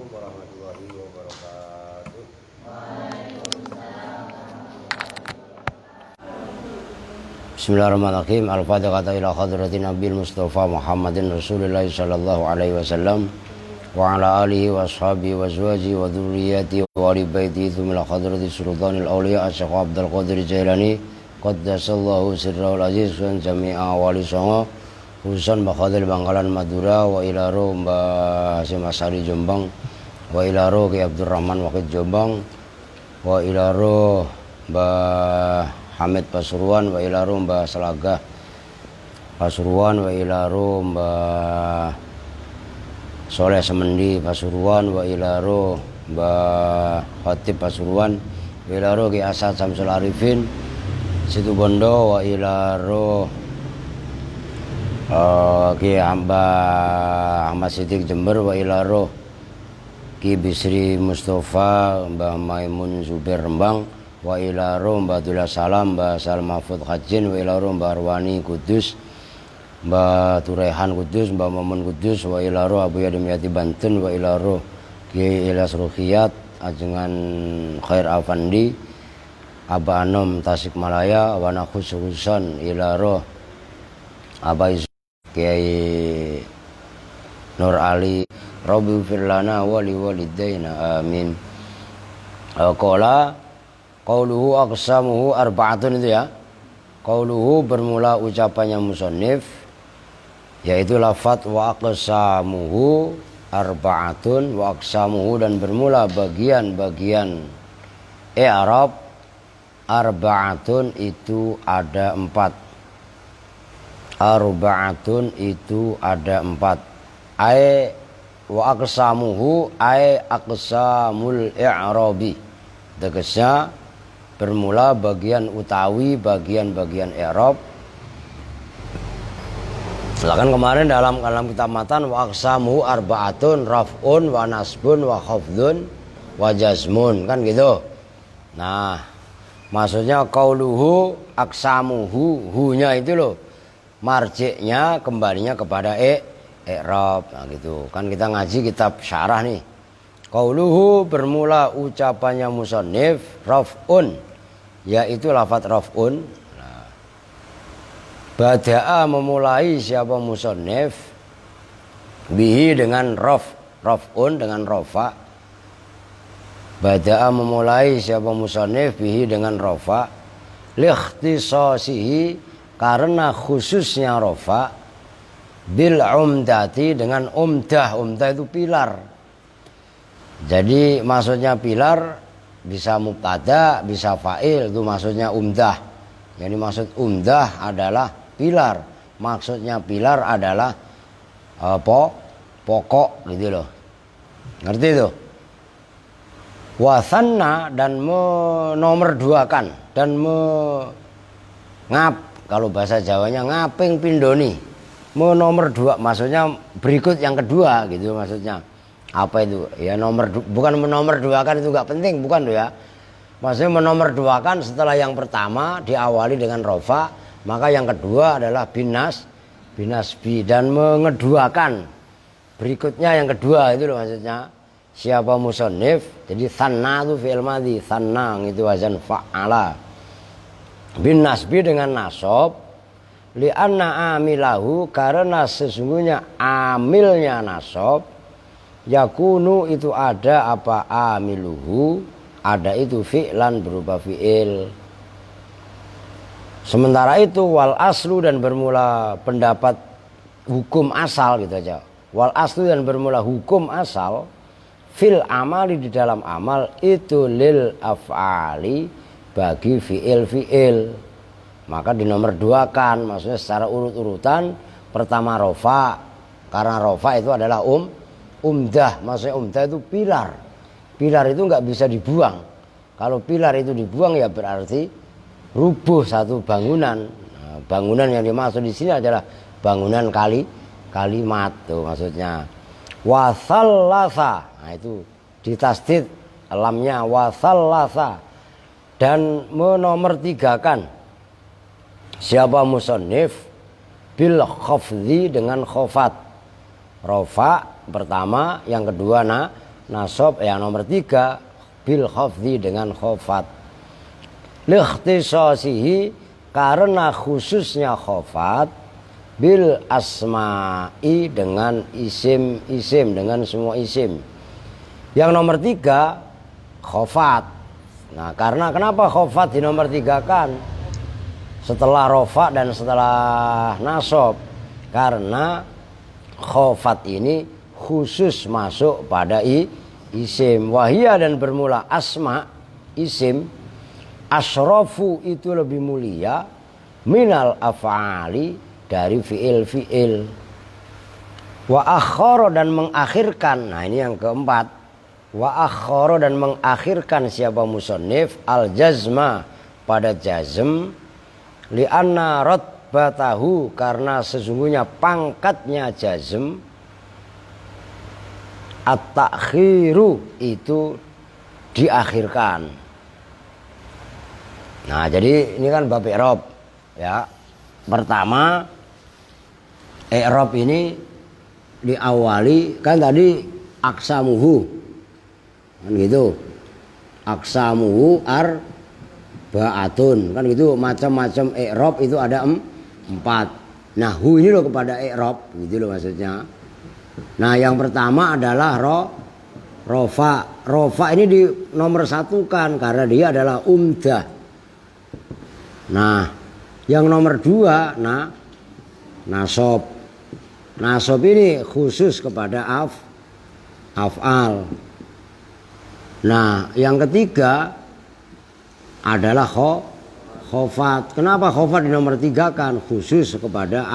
Assalamualaikum warahmatullahi wabarakatuh. Bismillahirrahmanirrahim. Al-Fatihah ila hadratin Nabil Mustafa Muhammadin Rasulullah sallallahu alaihi wasallam wa ala alihi wa ashabihi wa azwajihi wa dzurriyyati wa ali baiti ila hadrati sultanil auliya Syekh Abdul Qadir Jailani qaddasallahu sirrahul aziz wa jami'a wali songo khususan Bakhadir Bangkalan Madura wa ila roh Mbah Hasyim Asy'ari Jombang wa ila roh Ki Abdurrahman Waqid Jombang wa ila roh Mbah Hamid Pasuruan wa ila roh Mbah Selagah Pasuruan wa ila roh Mbah Soleh Semendi Pasuruan wa ila roh Mbah Khatib Pasuruan wa ila roh Ki Asad Samsul Arifin Situbondo wa ila roh Ki Mbah Ahmad Siddiq Jember wa ila roh Ki Bisri Mustafa Mbah Maimun Zubair Rembang wa ila roh Mbah Abdullah Salam Mbah Salam Mahfud Khajin wa ila roh Mbah Arwani Kudus Mbah Turehan Kudus Mbah Mamun Kudus wa ila roh Abu Yadim Yati Banten wa ila roh Ki Ilyas Ruhiyat Ajengan Khair Afandi Aba Anom Tasikmalaya wa khususan ila roh Aba Kiai Nur Ali Rabbi firlana wali walidaina amin. Qauluhu aqsamuhu arba'atun itu ya. Qauluhu bermula ucapannya musannif yaitu lafadz wa aqsamuhu arba'atun wa aqsamuhu dan bermula bagian-bagian i'rab arba'atun itu ada 4. Arba'atun itu ada 4. Ai wa aqsamuhu ai aqsamul i'rabi. Tegasnya bermula bagian utawi bagian-bagian i'rab. Silakan kemarin dalam kitab matan wa aqsamuhu arba'atun raf'un wa nasbun wa khafdun wa jazmun kan gitu. Nah, maksudnya qauluhu aqsamuhu hu-nya itu loh. Marjiknya kembalinya kepada i'rab. Nah gitu. Kan kita ngaji kitab syarah nih. Qauluhu bermula ucapannya musannif raf'un yaitu lafadz raf'un. Nah, bada'a memulai siapa musannif bihi dengan raf'un dengan rafa. Bada'a memulai siapa musannif bihi dengan rafa liikhtisasihi karena khususnya rofa bil umdati dengan umdah itu pilar. Jadi maksudnya pilar bisa mubtada bisa fa'il itu maksudnya umdah. Jadi maksud umdah adalah pilar, maksudnya pilar adalah pokok gitu loh, ngerti itu. Wasanna dan menomorduakan dan kalau bahasa Jawanya ngaping pindoni, nomor 2 maksudnya berikut yang kedua gitu maksudnya. Apa itu? Ya bukan menomorduakan itu nggak penting, bukan tuh ya. Maksudnya menomorduakan setelah yang pertama diawali dengan rofa, maka yang kedua adalah binasbi dan mengeduakan berikutnya yang kedua itu loh maksudnya. Siapa musannif? Jadi sanna itu fi'il madhi, sanna itu wazan fa'ala. Bin nasbi dengan nasab li'anna amilahu karena sesungguhnya amilnya nasab yakunu itu ada apa amiluhu ada itu fi'lan berupa fi'il. Sementara itu wal aslu dan bermula pendapat hukum asal gitu aja. Wal aslu dan bermula hukum asal fil amali di dalam amal itu lil af'ali bagi fi'il maka dinomorduakan maksudnya secara urut-urutan. Pertama rofa karena rofa itu adalah umdah maksudnya umdah itu pilar itu nggak bisa dibuang. Kalau pilar itu dibuang ya berarti rubuh satu bangunan. Nah, bangunan yang dimaksud di sini adalah bangunan kalimat tuh maksudnya. Wasallasa nah itu ditasdid lamnya wasallasa dan menomortigakan siapa musannif bil khafdhi dengan khofat. Rofa pertama, yang kedua nasab yang nomor 3 bil khafdi dengan khafat. Likhtisasihi karena khususnya khafat bil asma'i dengan isim dengan semua isim. Yang nomor 3 khafat. Nah, karena kenapa khafat di nomor 3 kan setelah rofa dan setelah nasab? Karena khafat ini khusus masuk pada isim. Wahia dan bermula asma isim. Asrofu itu lebih mulia minal af'ali dari fi'il. Wa akhara dan mengakhirkan. Nah, ini yang keempat. Wa akhara dan mengakhirkan siapa musannif al jazma pada jazm li'anna ratbatahu karena sesungguhnya pangkatnya jazm at-ta'khiru itu diakhirkan. Nah, jadi ini kan bab i'rab ya. Pertama i'rab ini diawali kan tadi aksamuhu kan gitu, aksamuhu arba'atun kan gitu, macam-macam i'rab itu ada 4. Nah, hu ini loh kepada i'rab gitu loh maksudnya. Nah, yang pertama adalah rofa. Rofa ini di nomor 1 kan karena dia adalah umdah. Nah, yang nomor 2 nasab. Nasab ini khusus kepada af'al. Nah, yang ketiga adalah khafat. Kenapa khafat di nomor 3 kan? Khusus kepada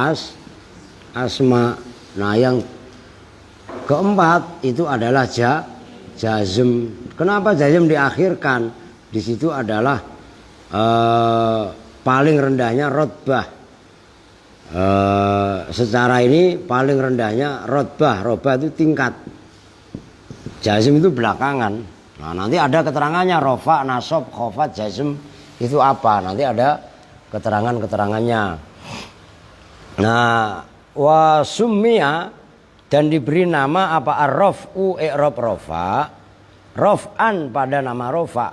asma. Nah, yang keempat itu adalah jazm. Kenapa jazm diakhirkan? Di situ adalah paling rendahnya rotbah. Secara ini paling rendahnya rotbah. Rotbah itu tingkat. Jazm itu belakangan. Nah, nanti ada keterangannya rofa, nasab, khafat, jazm itu apa? Nanti ada keterangannya. Nah, wa summiya dan diberi nama apa? Ar-raf'u i'rab rofa. Rof'an pada nama rofa.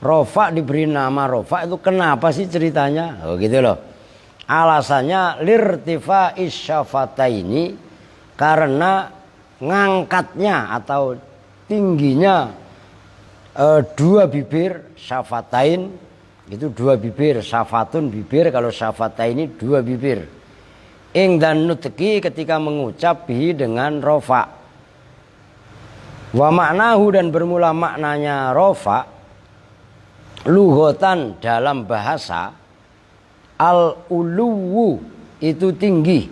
Rofa diberi nama rofa itu kenapa sih ceritanya? Oh gitu loh. Alasannya lirtifa'is syafataini karena ngangkatnya atau tingginya 2 bibir syafatain itu 2 bibir, syafatun bibir, kalau syafataini 2 bibir. Ing dan nutki ketika mengucap bihi dengan rofa. Wa maknahu dan bermula maknanya rofa lughatan dalam bahasa al-uluwu itu tinggi.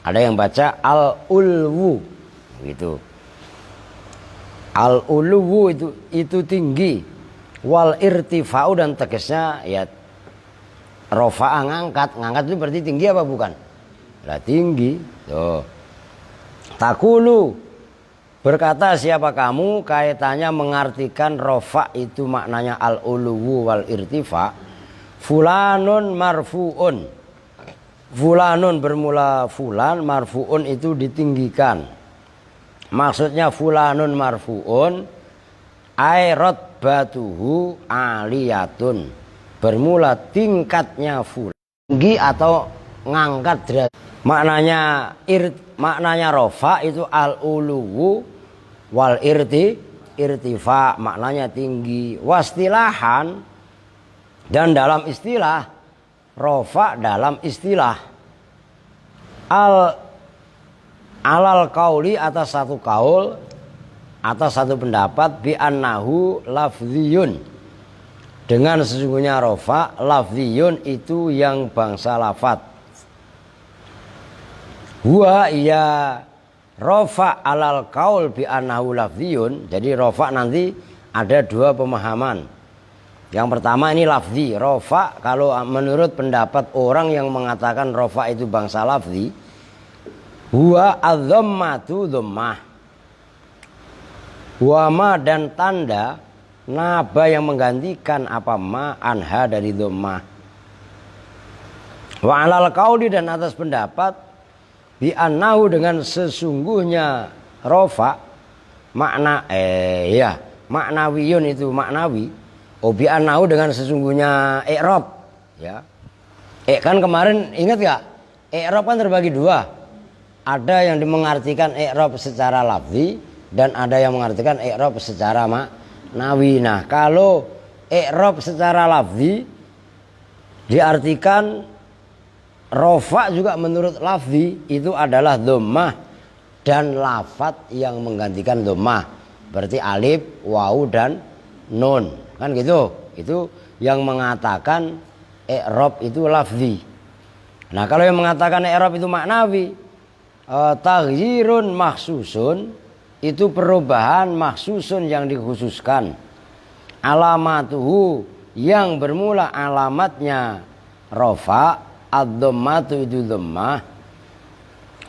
Ada yang baca al-ulwu gitu. Al-uluwu itu tinggi. Wal irtifa'u dan tegasnya ya rofa'a ngangkat. Ngangkat itu berarti tinggi apa bukan? Lah tinggi. Tuh. Takulu berkata siapa kamu kaitannya mengartikan rofa itu maknanya al-uluwu wal irtifa. Fulanun marfu'un. Fulanun bermula fulan, marfu'un itu ditinggikan. Maksudnya fulanun marfu'un ay rotbatuhu aliyatun. Bermula tingkatnya fulan tinggi atau ngangkat derajat. Maknanya rofa itu al-uluwu wal irtifa maknanya tinggi. Wastilahan dan dalam istilah rofa dalam istilah alal kauli atas satu kaul atas satu pendapat bi annahu lafziyun dengan sesungguhnya rofa lafziyun itu yang bangsa lafat. Huwa ya rofa alal kaul bi annahu lafziyun. Jadi rofa nanti ada 2 pemahaman. Yang pertama ini lafzi. Rofa kalau menurut pendapat orang yang mengatakan rofa itu bangsa lafzi, huwa adzammatu dhammah. Wama dan tanda naba yang menggantikan apa ma anha dari dhammah. Wa alal qauli dan atas pendapat bi annahu dengan sesungguhnya rofa maknawiyun itu maknawi. Obi annahu dengan sesungguhnya i'rab ya. Kan kemarin ingat gak? I'rab kan terbagi dua. Ada yang mengartikan i'rab secara lafzi dan ada yang mengartikan i'rab secara maknawi. Nah, kalau i'rab secara lafzi diartikan rofa juga menurut lafzi itu adalah dhammah dan lafat yang menggantikan dhammah. Berarti alif, wawu dan nun. Kan gitu. Itu yang mengatakan i'rab itu lafzi. Nah, kalau yang mengatakan i'rab itu maknawi, taghyirun makhsusun itu perubahan makhsusun yang dikhususkan. Alamatuhu yang bermula alamatnya rofa, ad-dhammatu itu dhammah,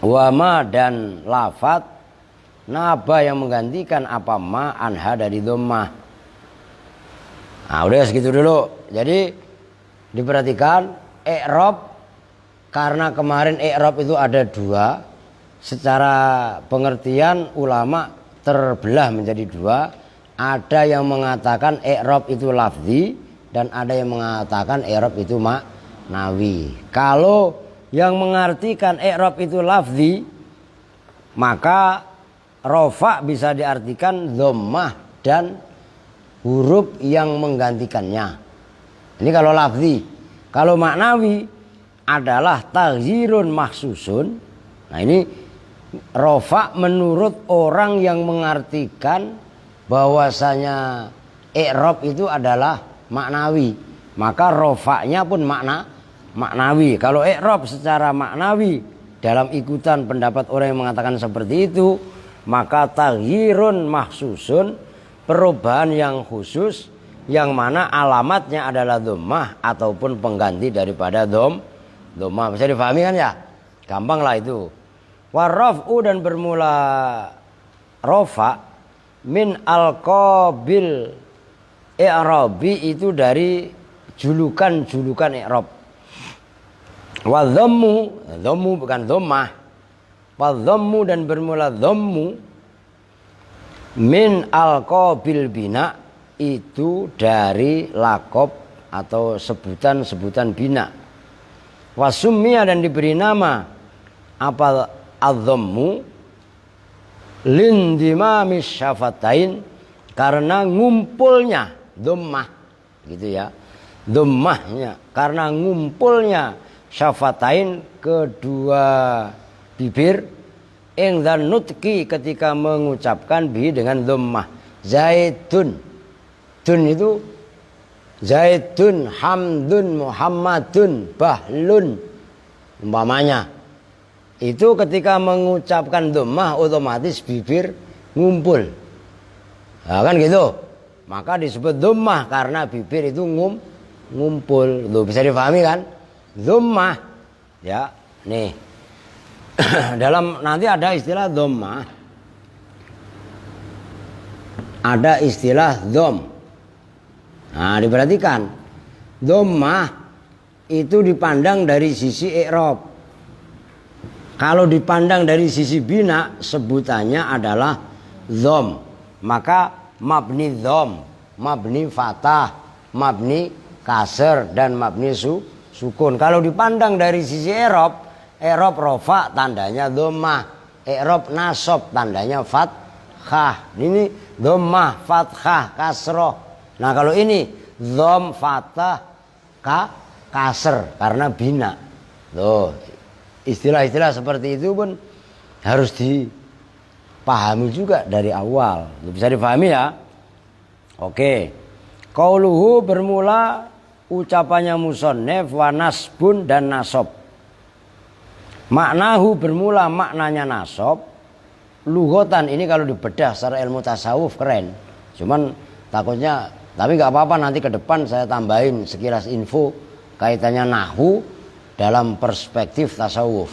wama dan lafat, naba yang menggantikan apa ma anha dari dhammah. Nah, udah segitu dulu. Jadi diperhatikan i'rab, karena kemarin i'rab itu ada dua. Secara pengertian ulama terbelah menjadi dua. Ada yang mengatakan i'rab itu lafzi dan ada yang mengatakan i'rab itu maknawi. Kalau yang mengartikan i'rab itu lafzi, maka rofa bisa diartikan dhammah dan huruf yang menggantikannya. Ini kalau lafzi. Kalau maknawi adalah taghyirun mahsusun. Nah, ini rofa menurut orang yang mengartikan bahwasanya i'rab itu adalah maknawi. Maka rofanya pun maknawi. Kalau i'rab secara maknawi dalam ikutan pendapat orang yang mengatakan seperti itu, maka taghyirun mahsusun, perubahan yang khusus yang mana alamatnya adalah dhammah ataupun pengganti daripada dhammah. Bisa difahami kan ya? Gampang lah itu. Warraf'u dan bermula rofa min alqabil i'rabi itu dari julukan-julukan i'rab. Wa dhammu bukan dhammah. Wa dhammu dan bermula dhammu min alqabil bina itu dari lakob atau sebutan-sebutan bina. Wasummiya dan diberi nama apa adhammu lindimamis syafatain karena ngumpulnya dhammah gitu ya. Dhammahnya karena ngumpulnya syafatain kedua bibir ingdzan nutqi ketika mengucapkan bi dengan dhammah. Zaidun, dun itu Zaidun, Hamdun, Muhammadun, Bahlun umpamanya. Itu ketika mengucapkan dhammah otomatis bibir ngumpul. Nah, kan gitu. Maka disebut dhammah karena bibir itu ngumpul. Loh, bisa difahami kan? Dhammah. Ya, nih. Dalam nanti ada istilah dhammah. Ada istilah dhom. Nah, diperhatikan. Dhammah itu dipandang dari sisi i'rab. Kalau dipandang dari sisi bina, sebutannya adalah dhom. Maka mabni dhom, mabni fatah, mabni kasr dan mabni sukun. Kalau dipandang dari sisi i'rab, i'rab rofa tandanya dhammah, i'rab nasab tandanya fathah. Ini dhammah, fathah, kasroh. Nah, kalau ini dhom, fathah, kasr karena bina. Loh, istilah-istilah seperti itu pun harus dipahami juga dari awal. Bisa dipahami ya? Oke. Qauluhu bermula ucapannya musannif wa nasbun dan nasab. Maknahu bermula maknanya nasab. Lughatan ini kalau dibedah secara ilmu tasawuf keren. Cuman takutnya, tapi nggak apa-apa, nanti ke depan saya tambahin sekilas info kaitannya nahwu dalam perspektif tasawuf.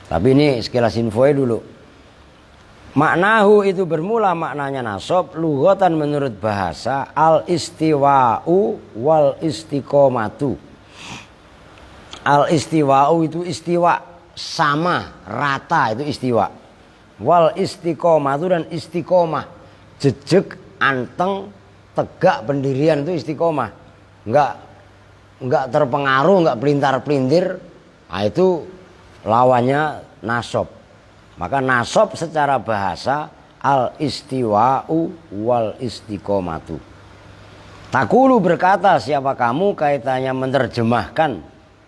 Tapi ini sekilas infonya dulu. Maknahu itu bermula maknanya nasab. Lughatan menurut bahasa al istiwa'u wal istiqomatu. Al istiwa'u itu istiwa, sama, rata, itu istiwa. Wal istiqomatu dan istiqomah, jejeg, anteng, tegak pendirian itu istiqomah. Enggak terpengaruh, enggak pelintar-pelintir. Nah, itu lawannya nasab. Maka nasab secara bahasa al istiwa'u wal istiqomatu. Takulu berkata siapa kamu kaitannya menerjemahkan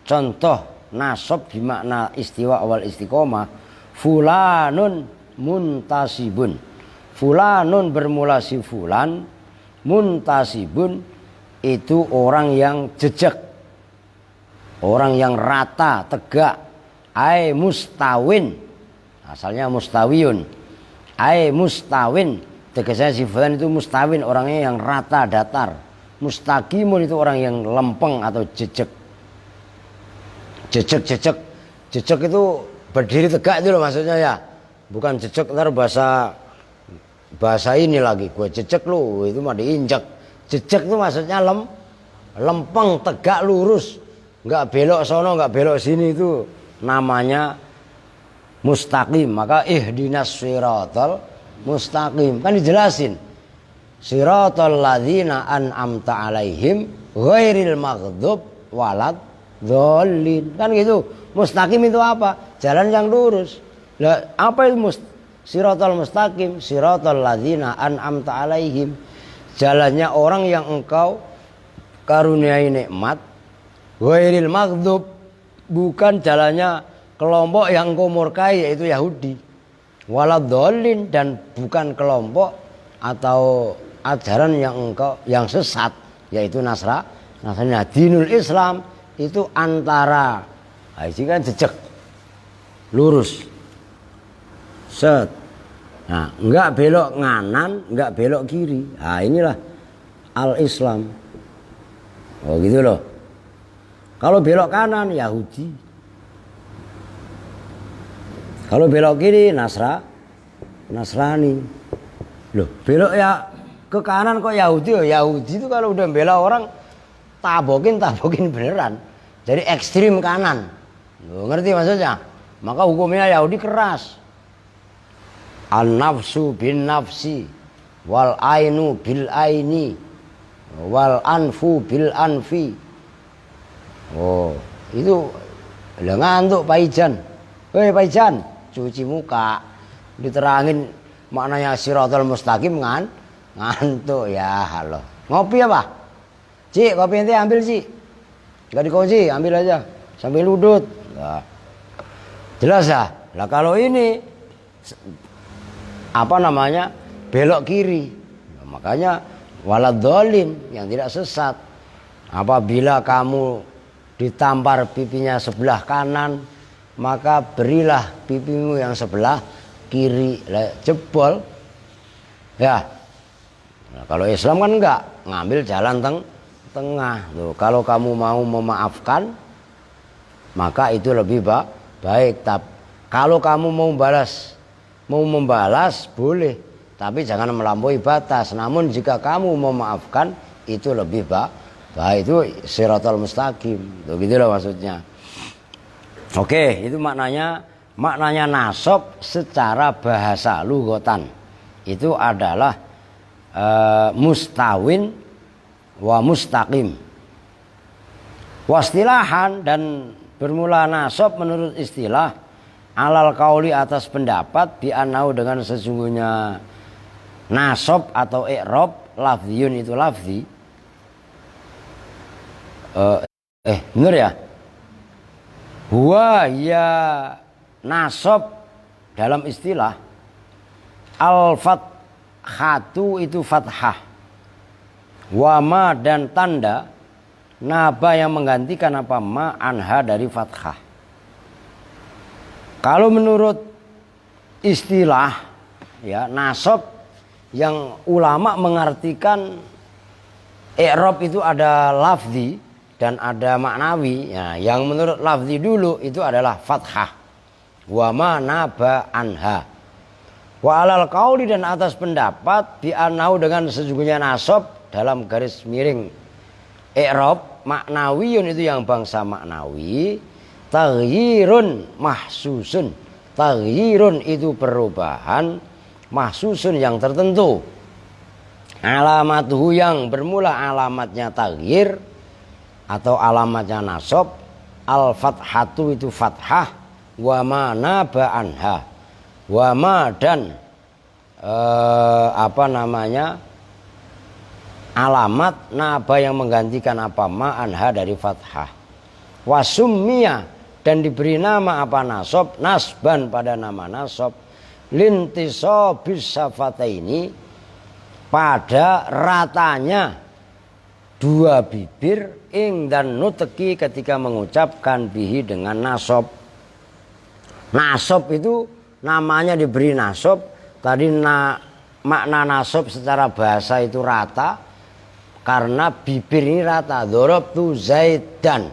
contoh nasab bermakna istiwa wal istiqomah. Fulanun muntasibun. Fulanun bermula si fulan, muntasibun itu orang yang jejak, orang yang rata, tegak. Ai mustawin, asalnya mustawiyun. Ai mustawin, tegasnya si fulan itu mustawin, orangnya yang rata, datar. Mustaqimun itu orang yang lempeng atau jejak. Jejak itu berdiri tegak itu loh maksudnya ya. Bukan jejak ntar bahasa ini lagi, gue jejak lu, itu mah diinjak. Jejak itu maksudnya lempeng, tegak, lurus, nggak belok sono, nggak belok sini, itu namanya mustaqim. Maka ihdinas siratal mustaqim kan dijelasin, siratal ladzina an'amta alaihim ghairil maghdub walad dhalin, kan gitu. Mustaqim itu apa? Jalan yang lurus. Lah apa itu siratal mustaqim? Siratal ladzina an'amta alaihim, jalannya orang yang engkau karuniai nikmat. Ghairil maghdub, bukan jalannya kelompok yang engkau murkai yaitu Yahudi. Waladhdallin, dan bukan kelompok atau ajaran yang sesat yaitu Nasrani. Dinul Islam itu antara, nah, ini kan jejak lurus set. Nah, enggak belok nganan, enggak belok kiri. Nah, inilah al-Islam. Oh gitu loh. Kalau belok kanan Yahudi, kalau belok kiri Nasrani. Loh, belok ya ke kanan kok Yahudi? Oh, Yahudi itu kalau udah bela orang tabokin beneran. Jadi ekstrim kanan. Loh, ngerti maksudnya? Maka hukumnya Yahudi keras. An-nafsu bin nafsi, wal ainu bil aini, wal anfu bil anfi. Oh, itu udah ngantuk Pak Ijan. Hei Pak Ijan, cuci muka. Diterangin maknanya siratal mustaqim ngantuk ya. Halo. Ngopi apa? Cik, kopi nanti ambil Cik. Enggak dikunci, ambil aja sambil ludut. Nah, jelas ya? Lah kalau ini apa namanya? Belok kiri. Nah, makanya waladhdallin, yang tidak sesat. Apabila kamu ditampar pipinya sebelah kanan, maka berilah pipimu yang sebelah kiri. Jebol ya. Nah, kalau Islam kan enggak, ngambil jalan tengah. Tuh, kalau kamu mau memaafkan, maka itu lebih baik. Kalau kamu mau membalas boleh, tapi jangan melampaui batas. Namun jika kamu memaafkan, itu lebih baik. Itu siratal mustaqim. Tuh, gitu loh maksudnya. Oke, itu maknanya nasab secara bahasa lughatan. Itu adalah mustawin wa mustaqim. Wastilahan, dan bermula nasab menurut istilah alal qauli atas pendapat bi anau dengan sesungguhnya nasab atau i'rab lafziyun itu lafzi. Bener ya? Huwa ya nasab dalam istilah al-fathatu itu fathah, wama dan tanda naba yang menggantikan apa ma anha dari fathah. Kalau menurut istilah ya nasab yang ulama mengartikan i'rab itu ada lafzi dan ada maknawi. Ya, yang menurut lafzi dulu itu adalah fathah. Wa ma naba anha. Wa alal qauli, dan atas pendapat bi anau dengan sesungguhnya nasab dalam garis miring i'rab maknawiyun itu yang bangsa maknawi, taghyirun mahsusun, Taghyirun itu perubahan, mahsusun yang tertentu. Alamatuhu yang bermula alamatnya taghyir atau alamatnya nasab. Al-fathatu itu fathah, wa ma naba anha, wa ma dan alamat naba yang menggantikan apa ma anha dari fathah. Wasummiya dan diberi nama apa nasab, nasban pada nama nasab, lintisobis safataini pada ratanya dua bibir ing dan nuteki ketika mengucapkan bihi dengan nasab. Nasab itu namanya diberi nasab. Tadi makna nasab secara bahasa itu rata karena bibir ini rata. Dorobtu zaidan.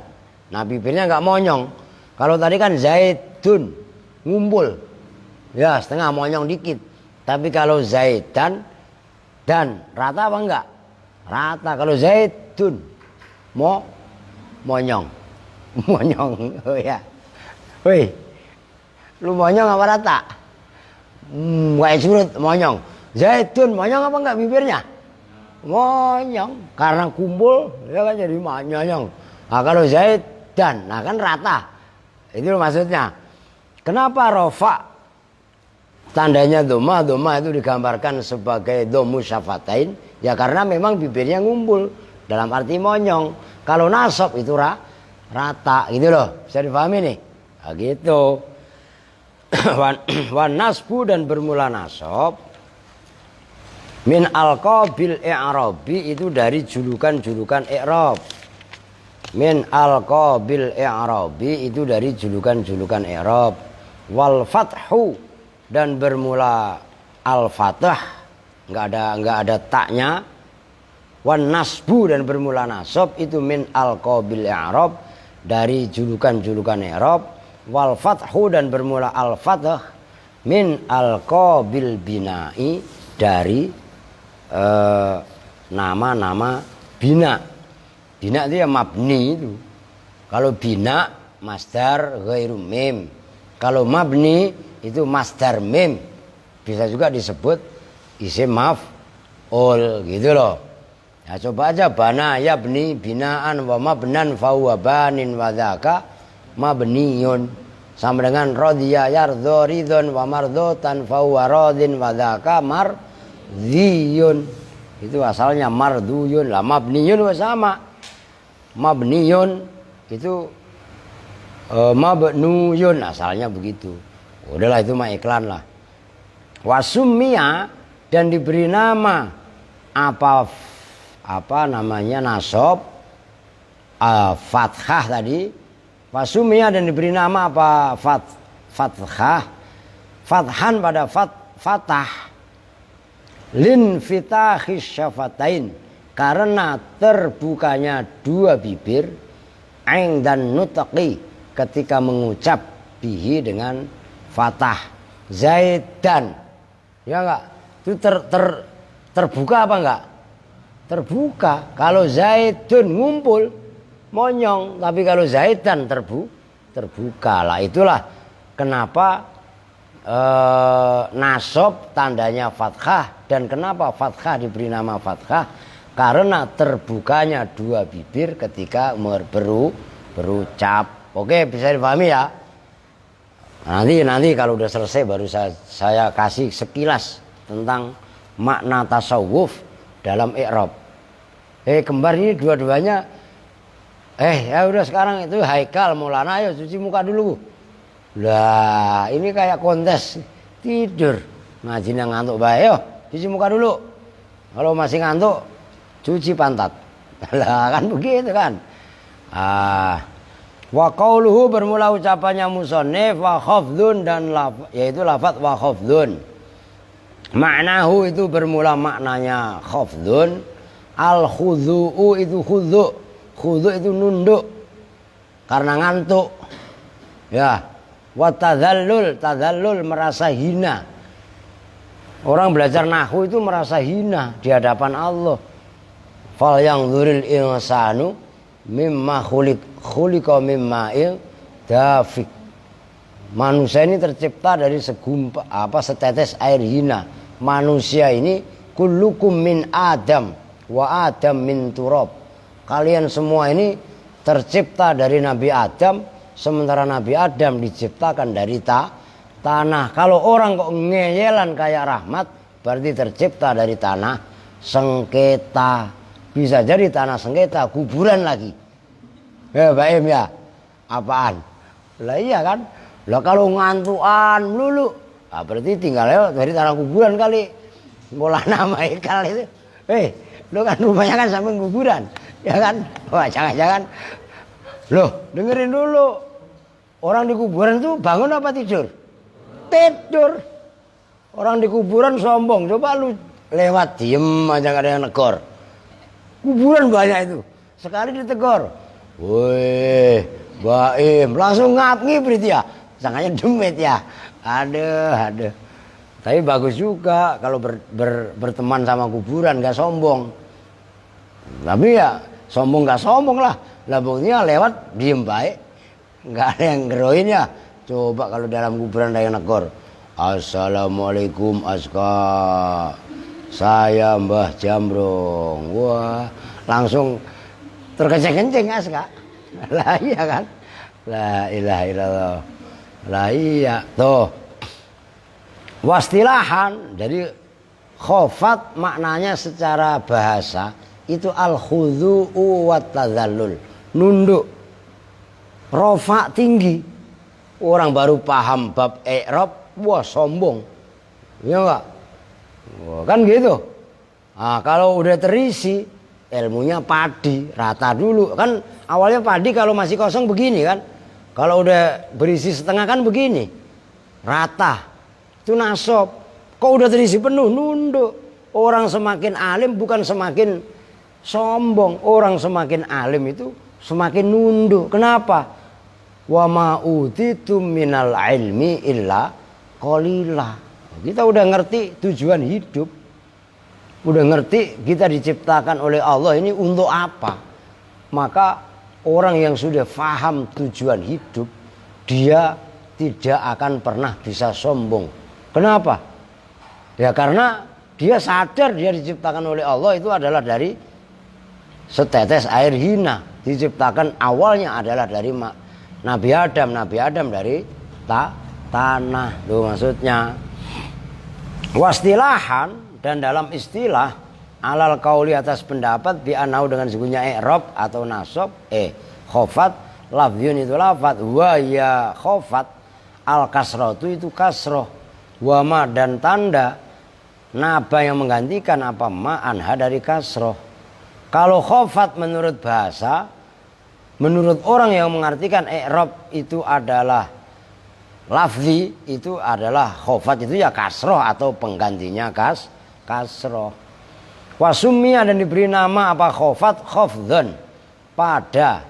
Nah bibirnya nggak monyong. Kalau tadi kan zaidun ngumpul, ya setengah monyong dikit. Tapi kalau zaidan dan rata apa enggak? Rata. Kalau zaitun monyong. Monyong. Oh ya. Woi. Lu monyong apa rata? Kayak surut monyong. Zaitun monyong apa enggak bibirnya? Monyong. Karena kumpul ya kan jadi monyong. Nah kalau zaidan nah kan rata. Itu maksudnya. Kenapa rofa tandanya doma itu digambarkan sebagai domu syafatain? Ya karena memang bibirnya ngumpul, dalam arti monyong. Kalau nasab itu rata, gitu loh. Bisa dipahami nih? Nah, gitu. Wan nasbu dan bermula nasab min alqabil i'rabi itu dari julukan-julukan i'rab. Min alqabil i'rabi itu dari julukan-julukan i'rab. Wal fathu dan bermula al-fathah enggak ada taknya. Wan nasbu dan bermula nasab itu min alqabil i'rab dari julukan-julukan i'rab. Wal fathu dan bermula al-fathah min alqabil bina'i dari nama-nama bina. Bina itu ya mabni itu. Kalau bina masdar ghairu mim. Kalau mabni itu masdar mim. Bisa juga disebut isim maf'ul gitu loh. Ya coba aja bana yabni binaan wa mabnan fa huwa banin wa dzaka mabniyun. Sama dengan radhiya yardha ridhon wa mardhatan fa huwa radin wa dzaka mardhiyun. Itu asalnya marduyun. Lah mabniyun sama. Mabniyun itu mabnuyun asalnya begitu. Udahlah itu mah iklan lah. Wasummiya dan diberi nama apa namanya nasab fathah tadi. Wasummiya dan diberi nama apa fathah, fathan pada fatah lin fitahis syafatain karena terbukanya dua bibir ain dan nutaqi ketika mengucap bihi dengan fatah. Zaidan ya enggak itu terbuka apa enggak? Terbuka. Kalau zaidun ngumpul monyong, tapi kalau zaidan terbuka lah. Itulah kenapa nasab tandanya fathah. Dan kenapa fathah diberi nama fathah? Karena terbukanya dua bibir ketika berucap. Oke, bisa dipahami ya? Nanti kalau udah selesai baru saya kasih sekilas tentang makna tasawuf dalam i'rab. Kembar ini dua-duanya ya udah sekarang itu Haikal Maulana ayo cuci muka dulu. Lah, ini kayak kontes tidur. Ngajinya ngantuk bae, yo cuci muka dulu. Kalau masih ngantuk cuci pantat. Lah kan begitu kan. Wa qauluhu bermula ucapannya musannif wa khafdun dan yaitu lafaz wa khafdun. Maknahu itu bermula maknanya khafdun. Al khudhu'u itu khudhu'. Khudhu' itu nunduk karena ngantuk. Ya. Wa tadzallul merasa hina. Orang belajar nahwu itu merasa hina di hadapan Allah. Fal yanzuril insanu mimma khuliqa mimma dafiq. Manusia ini tercipta dari setetes air hina. Manusia ini kullukum min Adam wa Adam min turab. Kalian semua ini tercipta dari Nabi Adam, sementara Nabi Adam diciptakan dari tanah. Kalau orang kok ngeyelan kayak Rahmat, berarti tercipta dari tanah sengketa. Bisa jadi tanah sengketa, kuburan lagi. Ya Pak Im ya, apaan? Lah iya kan? Lah kalau ngantuan lulu, berarti tinggal lewat dari tanah kuburan kali. Maulana Maikal itu. Lo kan rumahnya kan samping kuburan, ya kan? Wah jangan-jangan. Loh dengerin dulu. Orang di kuburan tuh bangun apa tidur? Tidur. Orang di kuburan sombong. Coba lu lewat diem aja gak ada yang negor. Kuburan banyak itu. Sekali ditegur, woi Baim, langsung ngibrit ya. Sangkanya demit ya. Aduh. Tapi bagus juga kalau berteman sama kuburan, gak sombong. Tapi ya sombong gak sombong lah. Lah buktinya lewat diem baik, gak ada yang ngeroin ya. Coba kalau dalam kuburan ada yang negor, Assalamualaikum Aska, saya Mbah Jambrong. Wah langsung terkencing-kencing Aska. Lah iya kan. La ilaha illallah. Lah iya tuh. Wastilahan, jadi khofat maknanya secara bahasa itu al-khudu'u wa tadzallul, nunduk. Rofa tinggi. Orang baru paham bab i'rab, wah sombong. Iya enggak? Wah, kan gitu. Nah, kalau udah terisi ilmunya padi, rata dulu. Kan awalnya padi kalau masih kosong begini kan. Kalau udah berisi setengah kan begini. Rata. Itu nasab. Kok udah terisi penuh, nunduk. Orang semakin alim bukan semakin sombong. Orang semakin alim itu semakin nunduk. Kenapa? Wa ma utitum minal ilmi illa qalila. Kita udah ngerti tujuan hidup. Udah ngerti kita diciptakan oleh Allah ini untuk apa. Maka orang yang sudah paham tujuan hidup, dia tidak akan pernah bisa sombong. Kenapa? Ya karena dia sadar dia diciptakan oleh Allah itu adalah dari setetes air hina. Diciptakan awalnya adalah dari Nabi Adam. Nabi Adam dari tanah. Itu maksudnya. Wastilahan, dan dalam istilah alal qauli atas pendapat bi'anau dengan sesungguhnya i'rab atau nasab khofat lafzun itu lafaz wa ya khofat al kasratu itu kasroh wama dan tanda naba yang menggantikan apa ma anha dari kasroh. Kalau khofat menurut bahasa, menurut orang yang mengartikan i'rab itu adalah lafzi, itu adalah khofat itu ya kasroh atau penggantinya kasroh. Wasumia dan diberi nama apa khofat khofdun, pada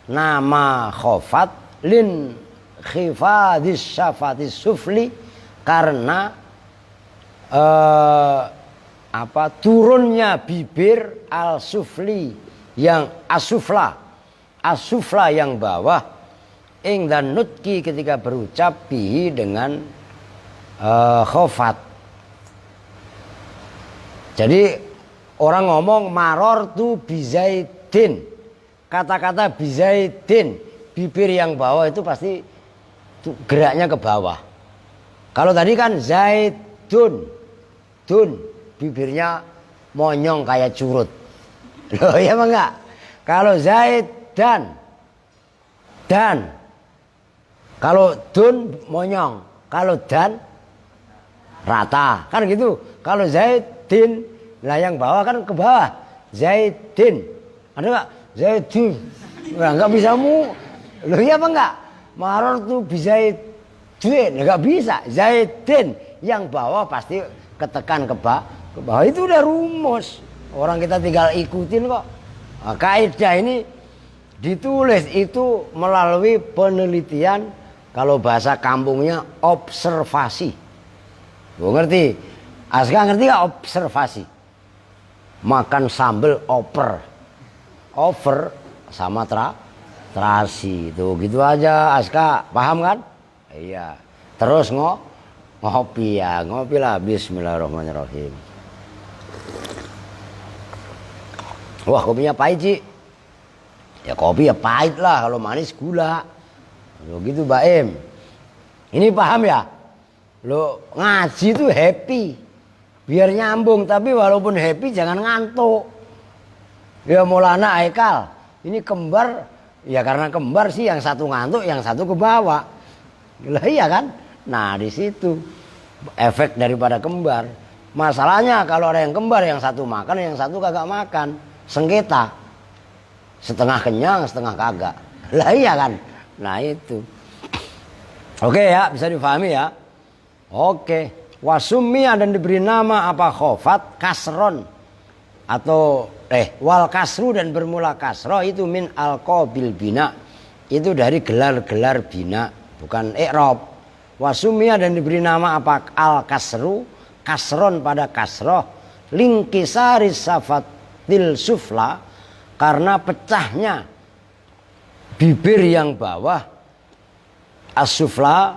nama khofat lin khifadis syafatis sufli, karena turunnya bibir al sufli yang asufla yang bawah ing dan nutki ketika berucap bihi dengan khofat. Jadi orang ngomong marortu bizaidin, kata-kata bizaidin, bibir yang bawah itu pasti geraknya ke bawah. Kalau tadi kan zaidun, bibirnya monyong kayak curut. Loh ya apa enggak? Kalau zaid dan kalau dun monyong, kalau dan rata kan gitu. Kalau zaidin, lah yang bawah kan ke bawah. Zaidin, ada nggak? Zaidin, nggak bisa mu. Loh iya apa enggak? Maror tuh bisa nggak bisa. Zaidin yang bawah pasti ketekan ke bawah. Itu udah rumus. Orang kita tinggal ikutin kok. Nah, kaidah ini ditulis itu melalui penelitian. Kalau bahasa kampungnya observasi. Gue ngerti. Aska ngerti gak observasi? Makan sambal over sama terasi. Tuh gitu aja Aska paham kan? Iya. Terus ngopi ya, ngopi lah. Bismillahirrahmanirrahim. Wah, kopinya pahit sih. Ya kopi ya pahit lah, kalau manis gula. Lo gitu Baim. Ini paham ya? Lo ngaji tuh happy. Biar nyambung, tapi walaupun happy jangan ngantuk. Ya Maulana Aikal, ini kembar, ya karena kembar sih yang satu ngantuk, yang satu ke bawah. Lah iya kan? Nah di situ efek daripada kembar. Masalahnya kalau ada yang kembar, yang satu makan, yang satu kagak makan, sengketa, setengah kenyang, setengah kagak. Lah iya kan? Nah itu. Oke ya, bisa difahami ya. Oke, wasumia dan diberi nama apa khofat kasron atau wal kasru dan bermula kasroh itu min alqabil bina, itu dari gelar-gelar bina, bukan i'rab. Wasumia dan diberi nama apa al kasru kasron pada kasroh lingkisari safatil sufla, karena pecahnya bibir yang bawah. As-sufla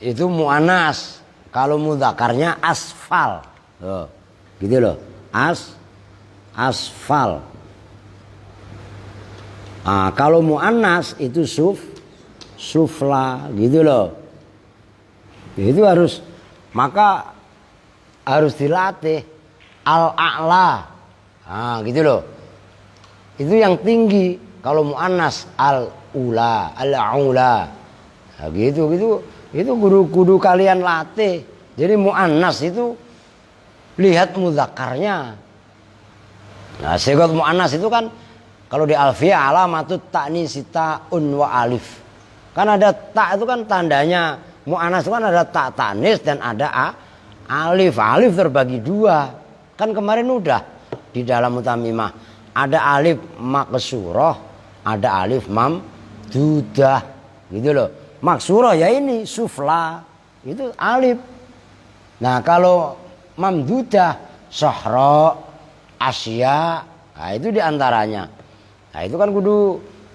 itu mu'anas, kalau mudzakarnya asfal. Loh, gitu loh. Asfal. Nah, kalau mu'anas itu sufla, gitu loh. Itu harus, maka harus dilatih al-a'la. Nah, gitu loh. Itu yang tinggi. Kalau mu'anas al-ula, al-a'ula. Nah, gitu itu kudu kalian latih. Jadi mu'annas itu lihat mudzakarnya. Nah sigot mu'annas itu kan kalau di alfiyah alamatut ta'nisi ta'un wa alif. Kan ada ta itu kan tandanya mu'annas itu kan ada ta ta'nis dan ada alif. Alif terbagi dua. Kan kemarin udah di dalam mutamimah ada alif maksurah, ada alif mamdudah. Gitu loh. Maksurah ya ini sufla itu alif. Nah kalau mamdudah sohro asya, nah itu diantaranya. Nah itu kan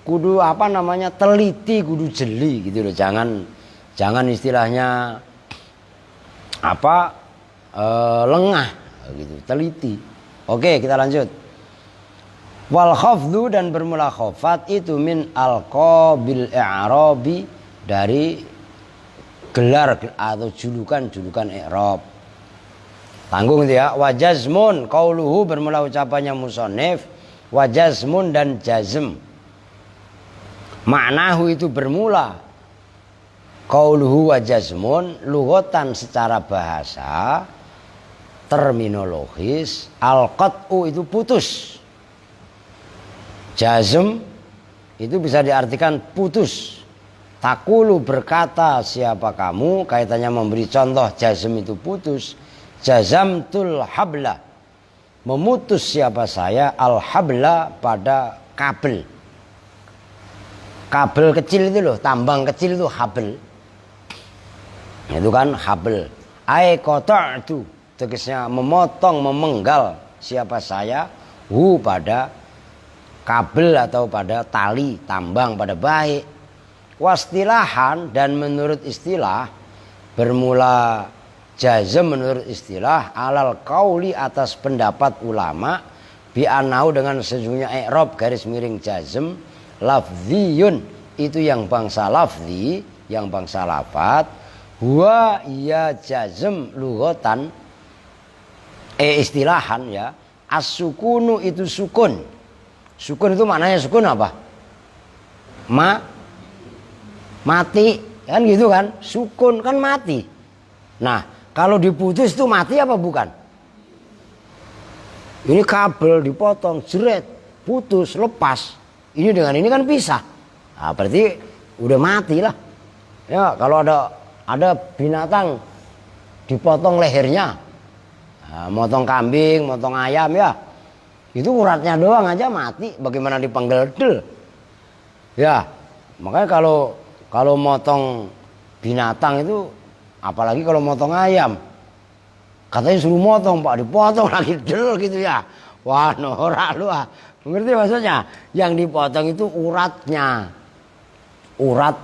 kudu apa namanya teliti, kudu jeli gitu loh. Jangan istilahnya apa lengah gitu, teliti. Oke kita lanjut. Wal khafdu dan bermula khafat itu min alqabil i'rabi, dari gelar atau julukan i'rab. Tanggung itu ya. Wajazmun qauluhu bermula ucapannya musannif, wajazmun dan jazm. Maknahu itu bermula. Qauluhu wajazmun lughatan secara bahasa, terminologis, al-qat'u itu putus. Jazm itu bisa diartikan putus. Takulu berkata siapa kamu, kaitannya memberi contoh jazm itu putus. Jazamtul habla, memutus siapa saya al habla pada kabel. Kabel kecil itu loh, tambang kecil itu habel. Itu kan habel. Ai qata'tu, tegasnya memotong, memenggal siapa saya hu pada kabel atau pada tali tambang pada baik. Wastilahan dan menurut istilah bermula jazm menurut istilah alal qauli atas pendapat ulama bi'anau dengan sejujurnya i'rab garis miring jazm lafziyun itu yang bangsa lafzi, yang bangsa lafat, huwa iya jazm lughatan istilahan ya, as-sukunu itu sukun. Sukun itu maknanya sukun apa? Mati kan gitu kan, sukun kan mati. Nah kalau diputus itu mati apa bukan? Ini kabel dipotong, jeret, putus, lepas. Ini dengan ini kan pisah. Nah, berarti udah mati lah. Ya kalau ada binatang dipotong lehernya, nah, motong kambing, motong ayam ya, itu uratnya doang aja mati. Bagaimana dipenggeldel? Ya makanya kalau motong binatang itu, apalagi kalau motong ayam, katanya suruh motong pak, dipotong lagi del gitu ya. Wah norak lu ah. Ngerti maksudnya? Yang dipotong itu uratnya, urat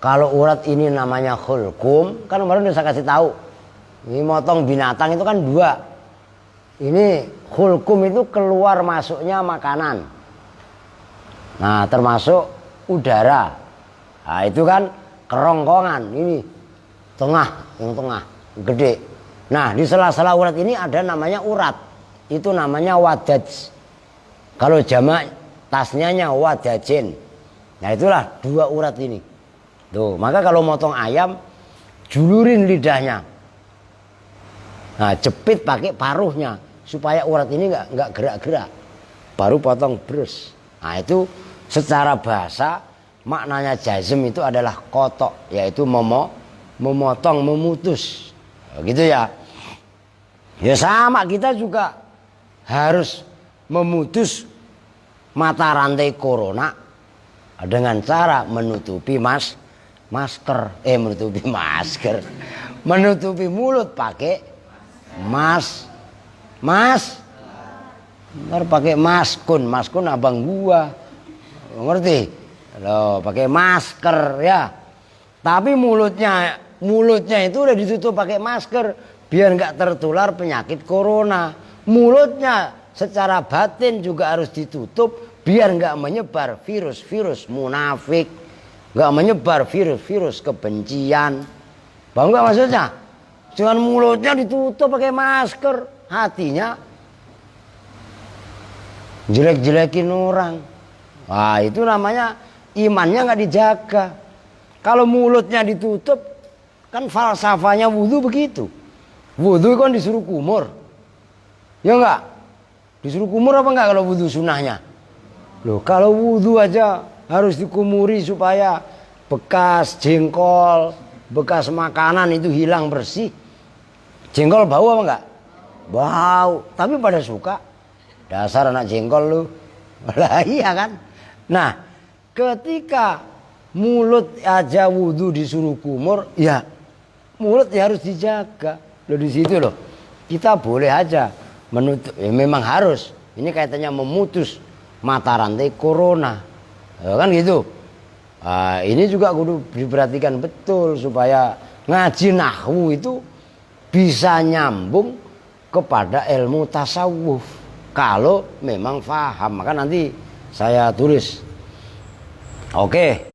Kalau urat ini namanya khulkum, kan kemarin udah saya kasih tahu. Ini motong binatang itu kan dua. Ini khulkum itu keluar masuknya makanan. Nah, termasuk udara. Nah, itu kan kerongkongan ini yang tengah gede. Nah, di sela-sela urat ini ada namanya urat. Itu namanya wadaj. Kalau jamak tasnyanya wadajin. Nah, itulah dua urat ini. Tuh, maka kalau motong ayam julurin lidahnya. Nah, jepit pakai paruhnya supaya urat ini nggak gerak-gerak. Baru potong brus. Nah, itu secara bahasa maknanya jazm itu adalah kotok, yaitu memotong, memutus. Gitu ya. Ya sama, kita juga harus memutus mata rantai corona dengan cara menutupi menutupi mulut pakai ntar pakai maskun abang gua, ngerti lo, pakai masker ya, tapi mulutnya itu udah ditutup pakai masker biar nggak tertular penyakit corona. Mulutnya secara batin juga harus ditutup biar nggak menyebar virus munafik, nggak menyebar virus kebencian. Paham nggak maksudnya? Cuman mulutnya ditutup pakai masker, hatinya jelek-jelekin orang. Wah, itu namanya imannya nggak dijaga. Kalau mulutnya ditutup, kan falsafahnya wudhu begitu. Wudhu kan disuruh kumur, ya enggak? Disuruh kumur apa enggak kalau wudhu sunnahnya? Loh, kalau wudhu aja harus dikumuri supaya bekas jengkol, bekas makanan itu hilang bersih. Jengkol bau apa enggak? Bau, tapi pada suka. Dasar anak jengkol lu. Lah iya kan? Nah, ketika mulut aja wudhu disuruh kumur, ya mulut ya harus dijaga. Loh, di situ loh. Kita boleh aja menutup, ya memang harus. Ini kaitannya memutus mata rantai corona. Ya, kan gitu. Nah, ini juga kudu diperhatikan betul supaya ngaji nahwu itu bisa nyambung kepada ilmu tasawuf. Kalau memang paham, maka nanti saya tulis. Oke.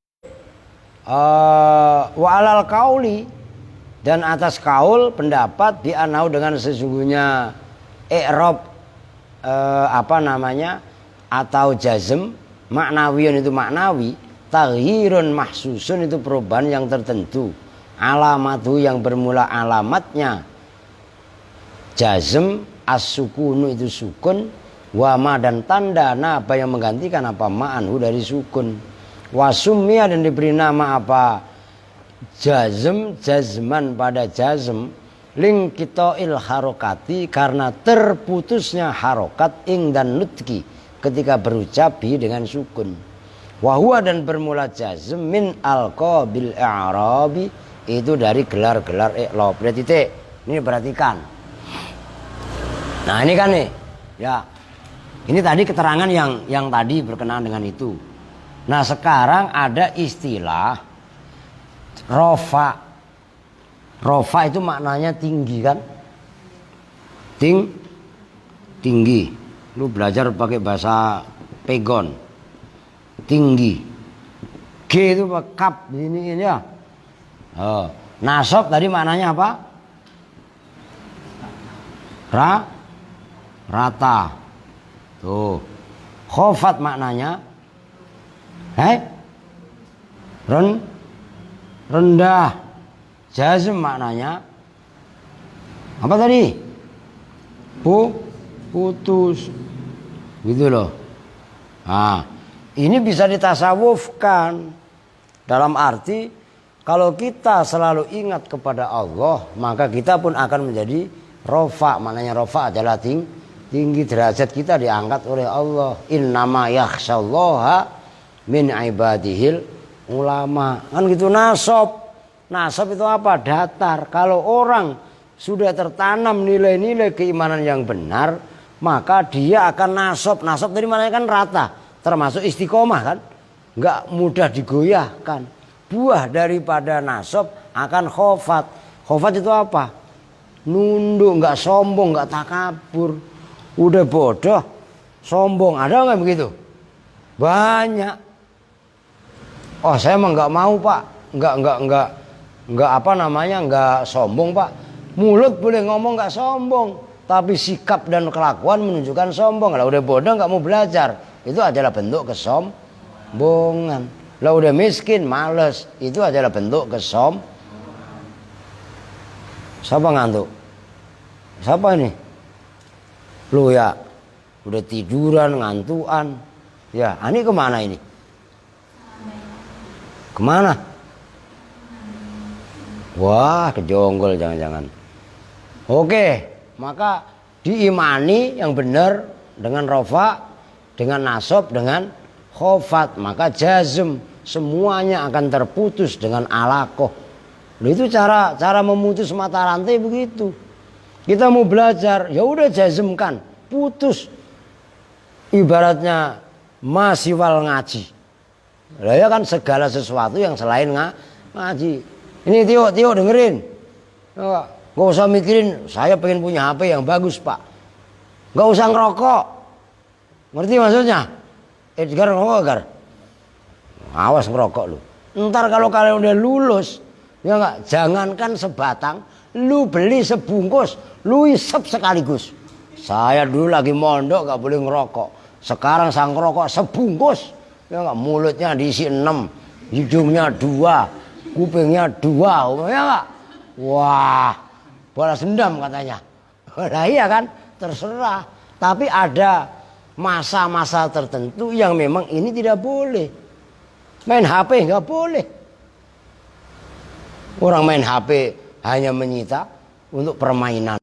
Wa alal qauli, dan atas kaul pendapat bi'anau dengan sesungguhnya i'rab atau jazm maknawiyun itu maknawi, taghyirun mahsusun itu perubahan yang tertentu, alamatu yang bermula alamatnya jazm, as-sukunu itu sukun, wama dan tanda apa yang menggantikan apa ma'anhu dari sukun, wasumia dan diberi nama apa jazman pada jazm ling kitoil harokati karena terputusnya harokat ing dan nutki ketika berucap bi dengan sukun. Wahua dan bermula jazm min alqabil i'rabi itu dari gelar-gelar i'rab. Titik. Ini perhatikan. Nah, ini kan nih. Ya. Ini tadi keterangan yang tadi berkenaan dengan itu. Nah, sekarang ada istilah rofa. Rofa itu maknanya tinggi kan? Tinggi. Lu belajar pakai bahasa pegon. Tinggi. G itu kap ini ya. Nasab tadi maknanya apa? Rata. Tuh. Khofat maknanya rendah. Jazm maknanya apa tadi? Putus. Gitu loh. Nah, ini bisa ditasawufkan dalam arti kalau kita selalu ingat kepada Allah, maka kita pun akan menjadi rofa. Maknanya rofa adalah tinggi, derajat kita diangkat oleh Allah. Innama yakhsyallaha min ibadihil ulama. Kan gitu. Nasab itu apa? Datar. Kalau orang sudah tertanam nilai-nilai keimanan yang benar, maka dia akan nasab. Nasab dari mana kan rata, termasuk istiqomah kan, nggak mudah digoyahkan. buah daripada nasab akan khofat. Khofat itu apa? Nunduk, nggak sombong, nggak takabur. Udah bodoh, sombong. Ada nggak begitu? Banyak. Oh, saya emang nggak mau, Pak. Nggak apa namanya, nggak sombong, Pak. Mulut boleh ngomong nggak sombong, tapi sikap dan kelakuan menunjukkan sombong. Lah udah bodoh nggak mau belajar, itu adalah bentuk kesombongan. Lah udah miskin, males, itu adalah bentuk Siapa ngantuk? Siapa ini? Lu ya, udah tiduran, ngantuan. Ya, ini kemana ini? Kemana? Wah, kejonggol jangan-jangan. Oke, maka diimani yang benar dengan rofa, dengan nasab, dengan khofat. Maka jazm semuanya akan terputus dengan alakoh. Itu cara memutus mata rantai begitu. Kita mau belajar, ya udah jazmkan, putus. Ibaratnya masiwal ngaji. Lah ya kan segala sesuatu yang selain ngaji. Ini Tio dengerin. Gak usah mikirin saya pengen punya HP yang bagus, Pak. Gak usah ngerokok. Ngerti maksudnya? Edgar ngerokok, Edgar. Awas ngerokok lu. Ntar kalau kalian udah lulus, ya enggak, jangankan sebatang, lu beli sebungkus, lu isep sekaligus. Saya dulu lagi mondok gak boleh ngerokok. Sekarang saya ngerokok sebungkus. Ya enggak, mulutnya diisi 6, hidungnya 2, kupingnya 2, ya enggak? Wah, balas dendam katanya. Lah iya kan, terserah. Tapi ada masa-masa tertentu yang memang ini tidak boleh. Main HP nggak boleh. Orang main HP hanya menyita untuk permainan.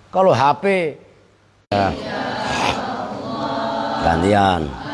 Kalau HP ya, gantian.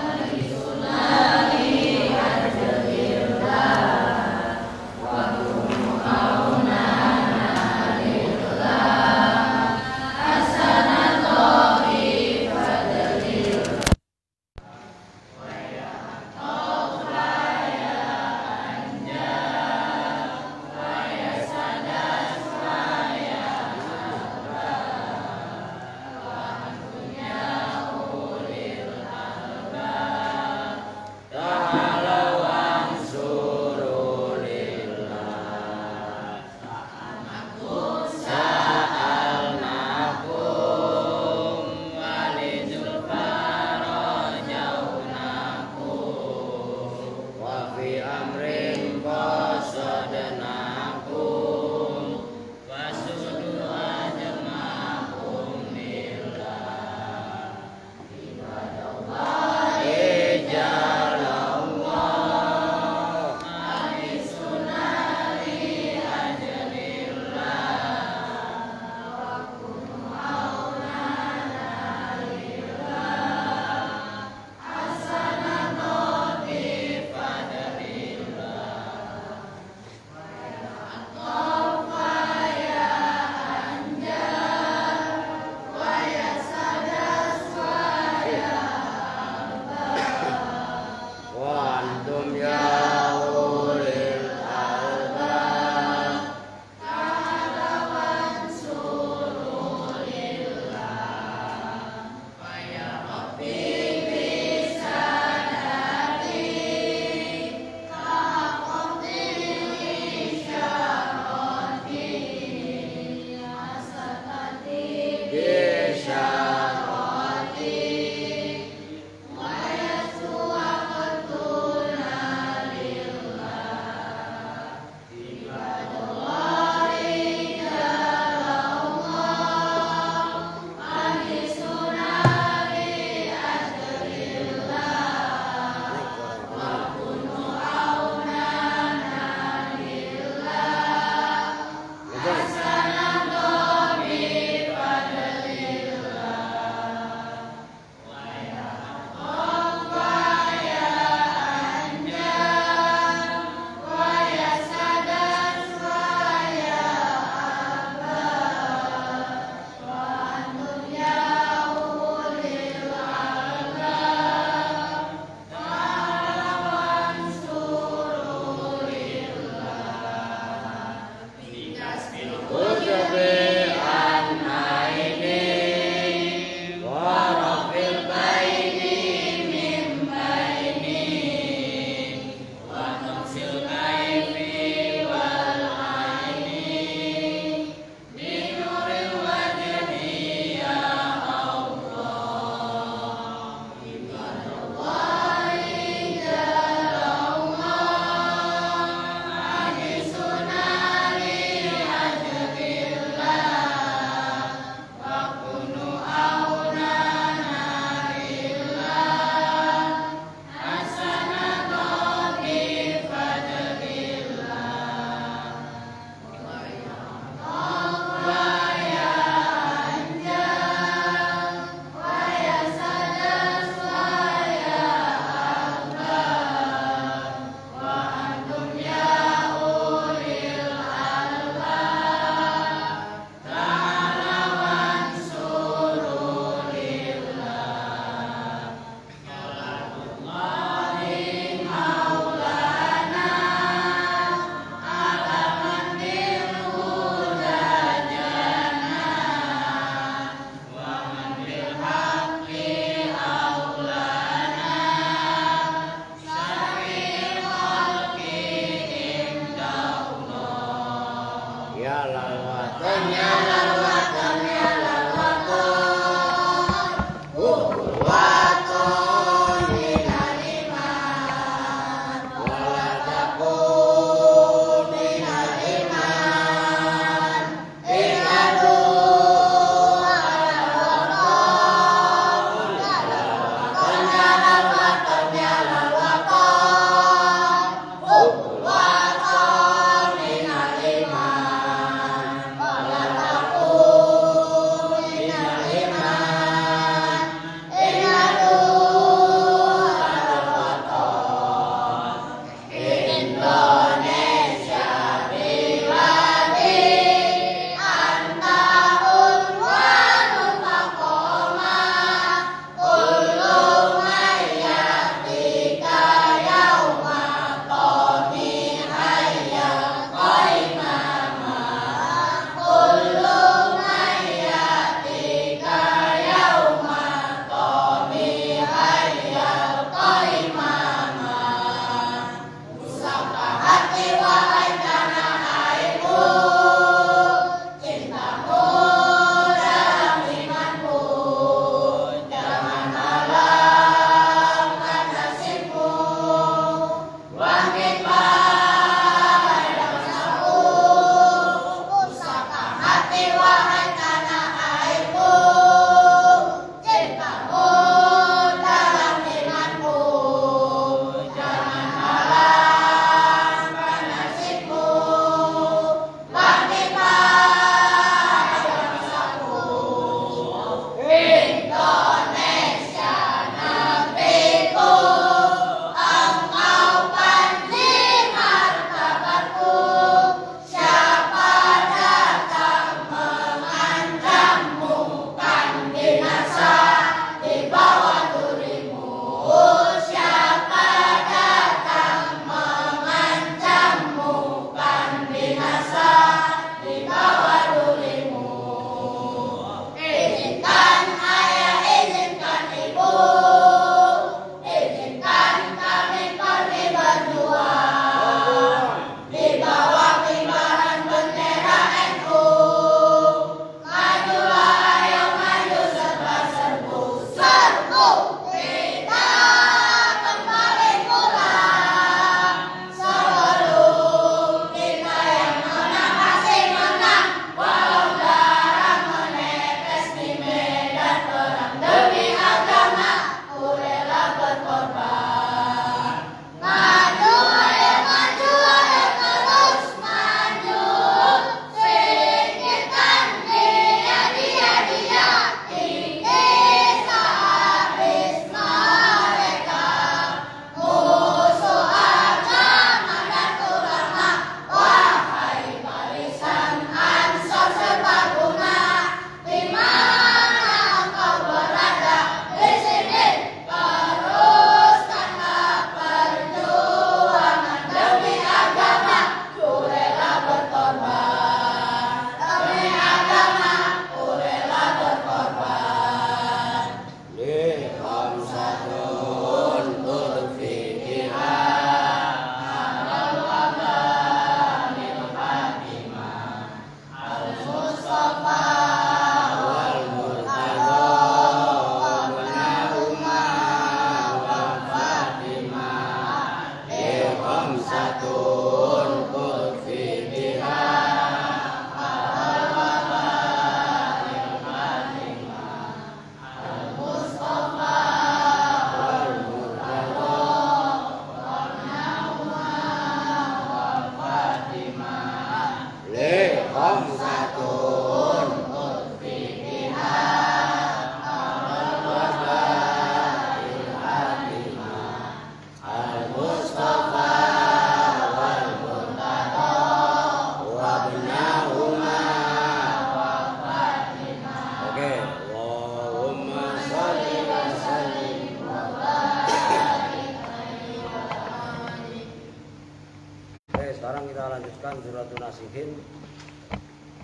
sekarang kita lanjutkan Suratul Nasihin.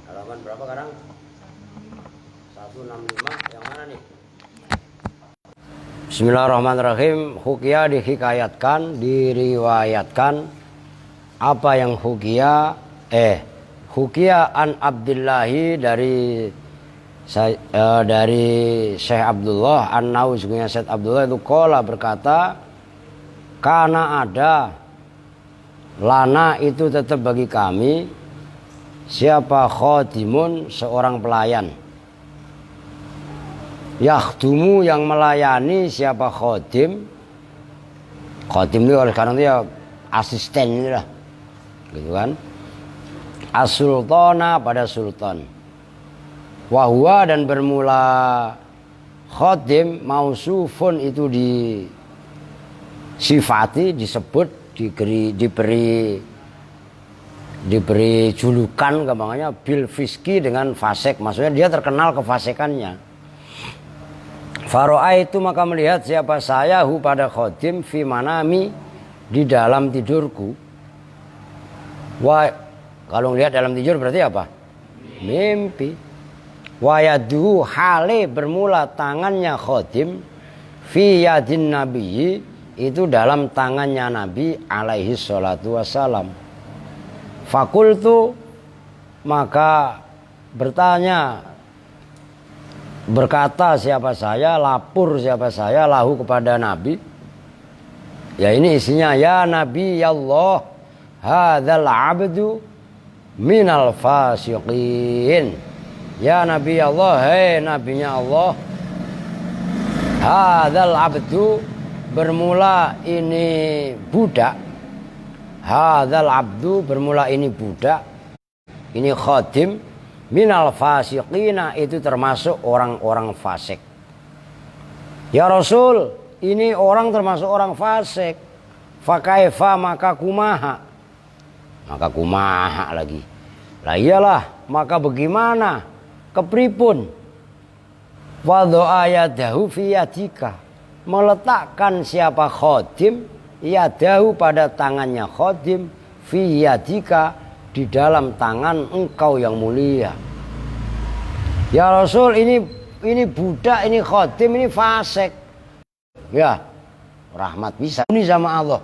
Halaman berapa sekarang? 165. Yang mana nih? Bismillahirrahmanirrahim. Hukia dihikayatkan, diriwayatkan. Apa yang hukia? Hukia an Abdillahi dari Syekh Abdullah an-Nawu, sungguhnya Syekh Abdullah itu qala berkata, karena ada lana itu tetap bagi kami siapa khadimun seorang pelayan, yakhdumu yang melayani siapa khadim. Khadim itu oleh karena itu ya asisten ini lah, gitu kan. As-sultana pada sultan. Wahwa dan bermula khadim mausufun itu disifati, disebut, diberi julukan gampangnya bil fiski dengan fasik, maksudnya dia terkenal kefasikannya. Faro'a itu maka melihat siapa saya hu pada khadim fi manami di dalam tidurku. Wah, kalau lihat dalam tidur berarti apa? Mimpi. Wayadu hale bermula tangannya khadim fi yadin nabi itu dalam tangannya Nabi alaihi salatu wassalam. Fakultu maka berkata siapa saya, lapor siapa saya lahu kepada Nabi. Ya ini isinya, ya Nabi ya Allah, hadzal abdu minal fasiqin. Ya Nabi Allah, hei nabinya Allah, hadzal abdu bermula ini budak, hadzal abdu bermula ini budak, ini khadim, minal fasiqina itu termasuk orang-orang fasik. Ya Rasul, ini orang termasuk orang fasik. Fakaifa maka kumaha lagi. Lah iyalah, maka bagaimana? Kepripun? Wadha'a yadahu fi yadika, meletakkan siapa khadim yadahu pada tangannya khadim fi yadika di dalam tangan engkau yang mulia. Ya Rasul, ini budak, ini khadim, ini fasik. Ya, rahmat bisa ini sama Allah.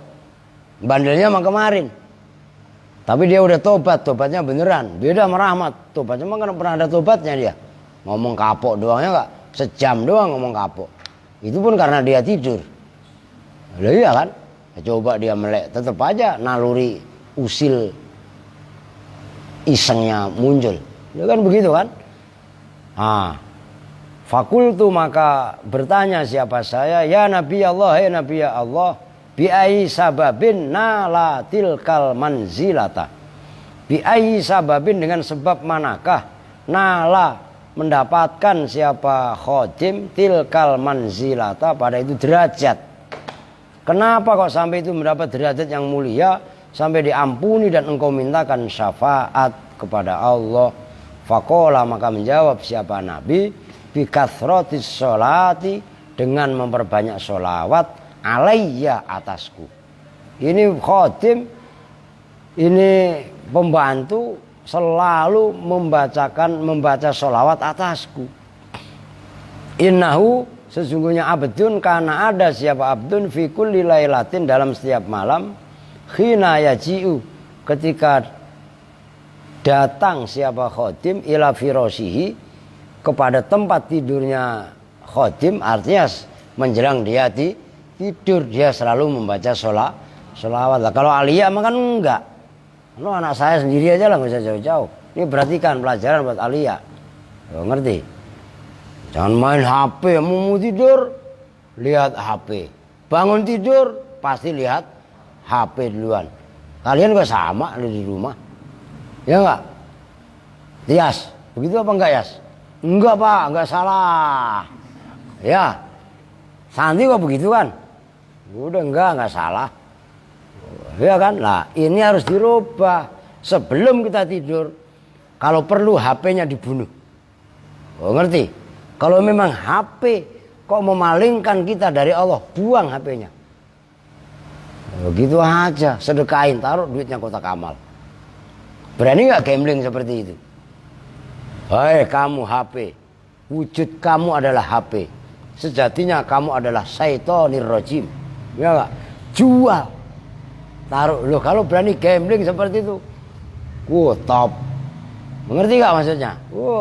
Bandelnya mah kemarin. Tapi dia udah tobatnya beneran. Beda sama rahmat. Tobatnya mah kan pernah ada tobatnya dia. Ngomong kapok doangnya enggak, sejam doang ngomong kapok. Itu pun karena dia tidur. Lah iya kan? Coba dia melek, tetap aja naluri usil isengnya muncul. Ya kan begitu kan? Fakultu maka bertanya siapa saya, ya Nabi Allah, hei Nabi ya Allah, bi'ai sababin nala tilkal manzilata. Bi'ai sababin dengan sebab manakah nala mendapatkan siapa khadim tilkal manzilata pada itu derajat. Kenapa kok sampai itu mendapat derajat yang mulia, sampai diampuni dan engkau mintakan syafaat kepada Allah. Faqala maka menjawab siapa Nabi, bi kathratis sholati dengan memperbanyak sholawat alayya atasku. Ini khadim, ini pembantu selalu membaca sholawat atasku. Innahu sesungguhnya abdun, karena ada siapa abdun fi kulli lailatin dalam setiap malam, khina yaji'u ketika datang siapa khadim ila firashihi kepada tempat tidurnya khadim, artinya menjelang dia tidur dia selalu membaca sholawat. Kalau Aliyah mah kan enggak. Lo anak saya sendiri aja lah, nggak usah jauh-jauh. Ini perhatikan pelajaran buat Aliyah. Ngerti? Jangan main HP, mau tidur lihat HP, bangun tidur pasti lihat HP duluan. Kalian gak sama di rumah? Ya enggak? Yas, begitu apa enggak Yas? Enggak Pak, enggak salah. Ya, Santi kok begitu kan? Udah enggak salah. Ya kan? Nah, ini harus dirubah sebelum kita tidur. Kalau perlu HP-nya dibunuh. Oh, ngerti? Kalau memang HP kok memalingkan kita dari Allah, buang HP-nya. Begitu aja, sedekahin, taruh duitnya kotak amal. Berani nggak gambling seperti itu? Hai kamu HP, wujud kamu adalah HP. Sejatinya kamu adalah syaitonir rajim. Ya enggak? Jual. Taruh. Loh kalau berani gambling seperti itu. Top. Mengerti enggak maksudnya?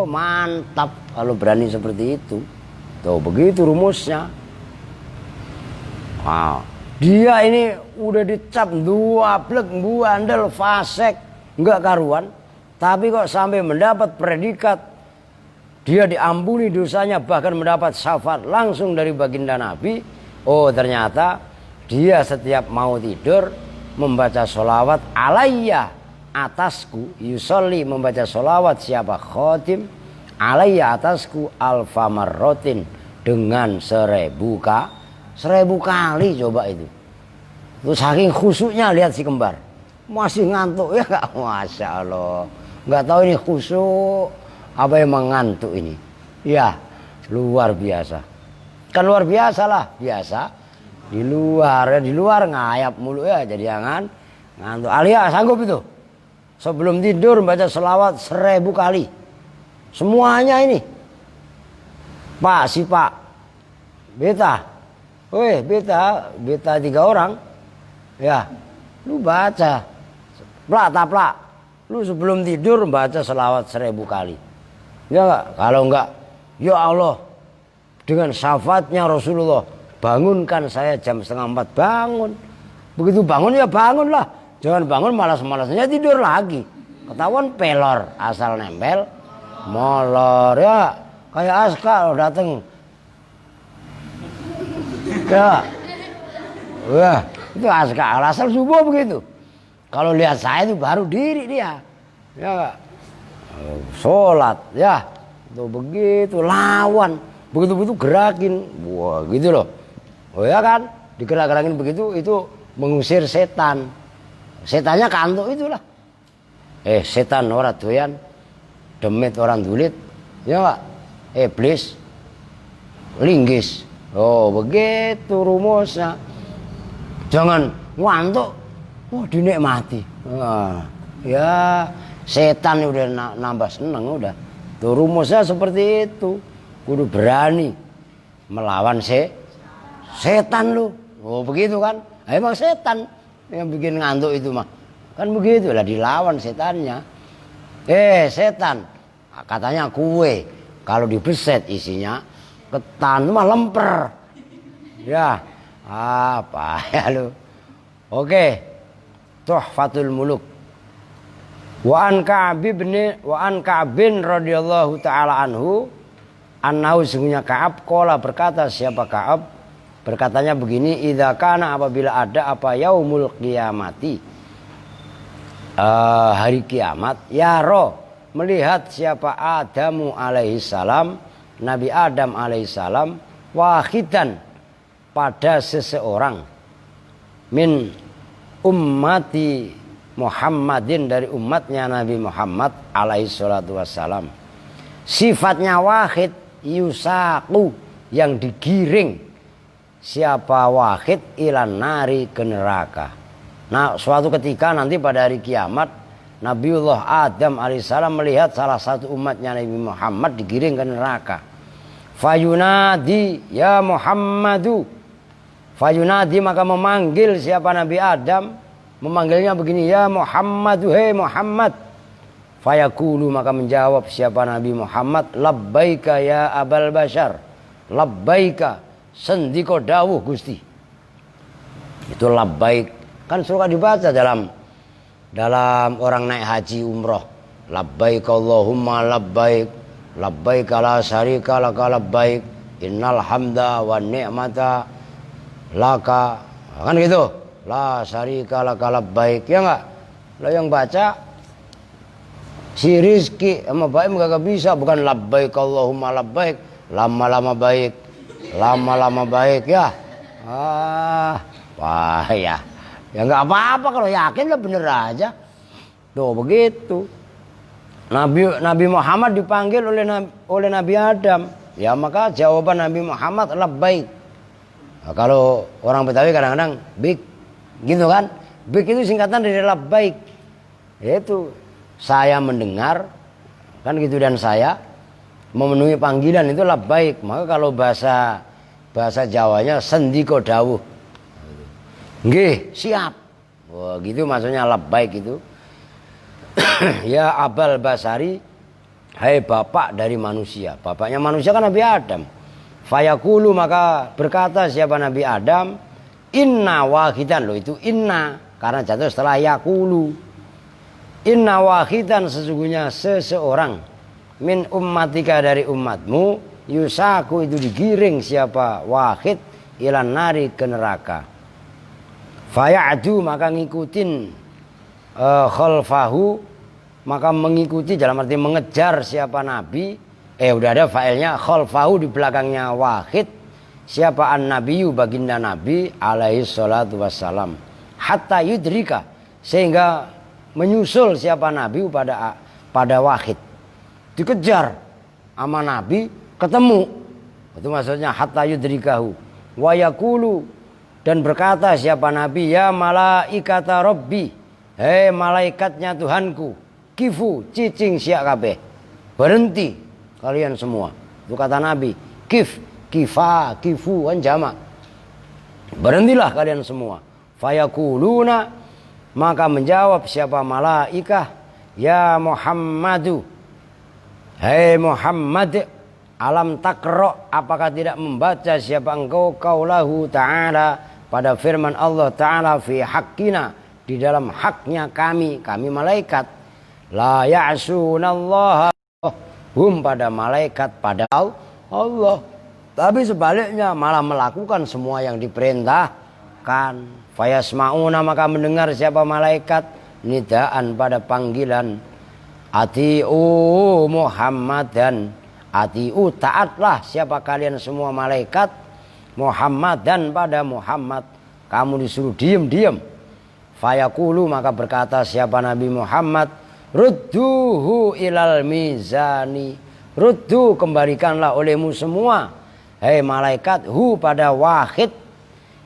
Mantap kalau berani seperti itu. Tuh begitu rumusnya. Wow. Dia ini udah dicap dua blek, buandel, fasek, enggak karuan. Tapi kok sampai mendapat predikat dia diampuni dosanya, bahkan mendapat syafaat langsung dari baginda Nabi. Oh ternyata dia setiap mau tidur membaca sholawat alayya atasku, yusolli membaca sholawat siapa khotim alayya atasku alfa marrotin dengan 1000 kali coba itu. Terus saking khusyuknya lihat si kembar masih ngantuk ya kak, masya Allah. Nggak tahu ini khusyuk apa emang ngantuk ini. Ya luar biasa. Kan luar biasa lah, biasa di luar ngayap mulu ya, jadi jangan ngantuk. Alia sanggup itu sebelum tidur baca selawat 1000 kali semuanya ini. Pak si Pak Beta, beta 3 orang ya, lu baca plak lu sebelum tidur baca selawat 1000 kali ya enggak? Kalau enggak, ya Allah dengan syafaatnya Rasulullah bangunkan saya jam 3:30 bangun. Begitu bangun ya bangunlah, jangan bangun malas-malasnya tidur lagi, ketahuan pelor asal nempel molor ya. Kayak Aska dateng ya, wah itu Aska asal subuh begitu. Kalau lihat saya itu baru diri dia, ya sholat ya, tuh begitu lawan, begitu gerakin, wah gitu loh. Oh ya kan, digerak-gerakin begitu itu mengusir setan. Setannya kantuk itulah. Setan orang doyan, demit orang dulit, ya enggak? Iblis, linggis. Oh begitu rumusnya. Jangan ngantuk, dinikmati. Ya setan udah nambah seneng udah. Tuh rumusnya seperti itu. Kudu berani melawan setan lu. Oh begitu kan? Emang setan yang bikin ngantuk itu mah. Kan begitulah dilawan setannya. Setan katanya kue kalau dibeset isinya ketan mah lemper. Ya, apa ya lu? Oke. Tuhfatul Muluk. Wa an Ka'bin radhiyallahu taala anhu annahu sungguhnya Ka'ab qala berkata, siapa Ka'ab? Berkatanya begini, idza kana apabila ada apa yaumul qiyamati, hari kiamat, ya roh melihat siapa Adamu alaihissalam, Nabi Adam alaihissalam, wahidan pada seseorang, min ummati Muhammadin dari umatnya Nabi Muhammad alaihissalatu wassalam. Sifatnya wahid, yusaku yang digiring siapa wahid ilan nari ke neraka. Nah suatu ketika nanti pada hari kiamat Nabiullah Adam alaihissalam melihat salah satu umatnya Nabi Muhammad digiring ke neraka. Fayunadi ya Muhammadu. Fayunadi maka memanggil siapa Nabi Adam. Memanggilnya begini, ya Muhammadu, hei Muhammad. Fayaqulu maka menjawab siapa Nabi Muhammad, labbaika ya abal bashar. Labbaika sendiko dawuh Gusti. Itu labbaik. Kan suka dibaca dalam orang naik haji umroh. Labbaik Allahumma labbaik, labbaik la syarika laka labbaik, innal hamda wan ni'mata laka. Kan gitu. La syarika laka labbaik, ya enggak? Lah yang baca si Rizki sama baik enggak bisa, bukan labbaik Allahumma labbaik, lama-lama baik, lama-lama baik ya. Wah ya. Ya nggak apa-apa kalau yakin lah bener aja. Tuh begitu. Nabi Muhammad dipanggil oleh Nabi Adam. Ya maka jawaban Nabi Muhammad labbaik. Nah, kalau orang Betawi kadang-kadang bik, gitu kan? Bik itu singkatan dari labbaik. Yaitu saya mendengar, kan gitu, dan saya memenuhi panggilan itu labbaik. Maka kalau bahasa Jawanya sendika dawuh, nggih siap, wah gitu maksudnya labbaik itu. Ya Abal Basari, hai bapak dari manusia. Bapaknya manusia kan Nabi Adam. Fayaqulu, maka berkata siapa Nabi Adam, inna wahidan, loh itu inna karena jatuh setelah yaqulu. Inna wahidan, sesungguhnya seseorang, min ummatika dari umatmu, yusaku itu digiring siapa wahid ilan nari ke neraka. Faya'du, maka ngikutin khalfahu, maka mengikuti dalam arti mengejar siapa Nabi. Udah ada failnya, khalfahu di belakangnya wahid, siapa an-nabiyyu baginda Nabi alaihi salatu wassalam, hatta yudrika, sehingga menyusul siapa Nabi pada wahid, dikejar sama Nabi, ketemu, itu maksudnya hatta yudrikahu. Wa yaqulu, dan berkata siapa Nabi, ya malaikata rabbi, hei malaikatnya Tuhanku, kifu cicing siak kabeh, berhenti kalian semua. Itu kata Nabi, kifa kifu kan jamak, berhentilah kalian semua. Fayaquluna, maka menjawab siapa malaikah, ya Muhammadu, hei Muhammad, alam takro, apakah tidak membaca siapa engkau kaulahu ta'ala, pada firman Allah Ta'ala, fi haqqina, di dalam haknya kami malaikat, la ya'sunallaha, hum pada malaikat, pada Allah, tapi sebaliknya malah melakukan semua yang diperintahkan. Fayasma'una, maka mendengar siapa malaikat, nidaan pada panggilan, ati'u Muhammadan, ati'u taatlah siapa kalian semua malaikat, Muhammadan pada Muhammad, kamu disuruh diam. Fayaqulu, maka berkata siapa Nabi Muhammad, rudduhu ilal mizani, ruddu kembalikanlah olehmu semua, hei malaikat, hu pada wahid,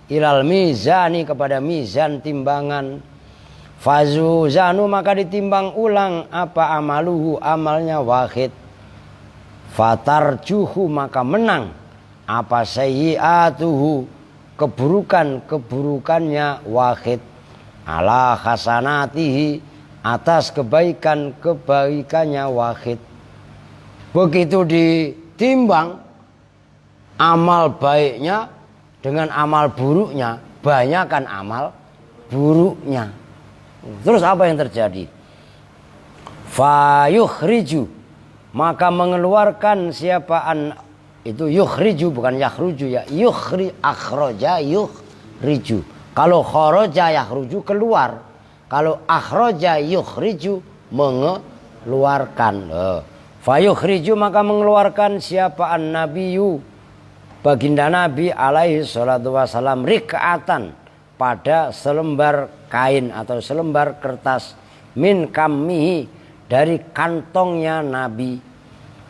ilal mizani kepada mizan timbangan. Fazuzanu, maka ditimbang ulang apa amaluhu amalnya wahid. Fatarjuhu, maka menang apa sayyi'atuhu keburukannya wahid, ala hasanatihi atas kebaikannya wahid. Begitu ditimbang amal baiknya dengan amal buruknya, banyakkan amal buruknya. Terus apa yang terjadi? Fayukhriju, maka mengeluarkan siapaan itu, yukhriju bukan yakhruju ya, akhraja yukhriju. Kalau kharaja yakhruju keluar, kalau akhraja yukhriju mengeluarkan. Fayukhriju, maka mengeluarkan siapa an-nabiyyu baginda Nabi alaihi salatu wassalam, rik'atan pada selembar kain atau selembar kertas, min kammihi dari kantongnya Nabi,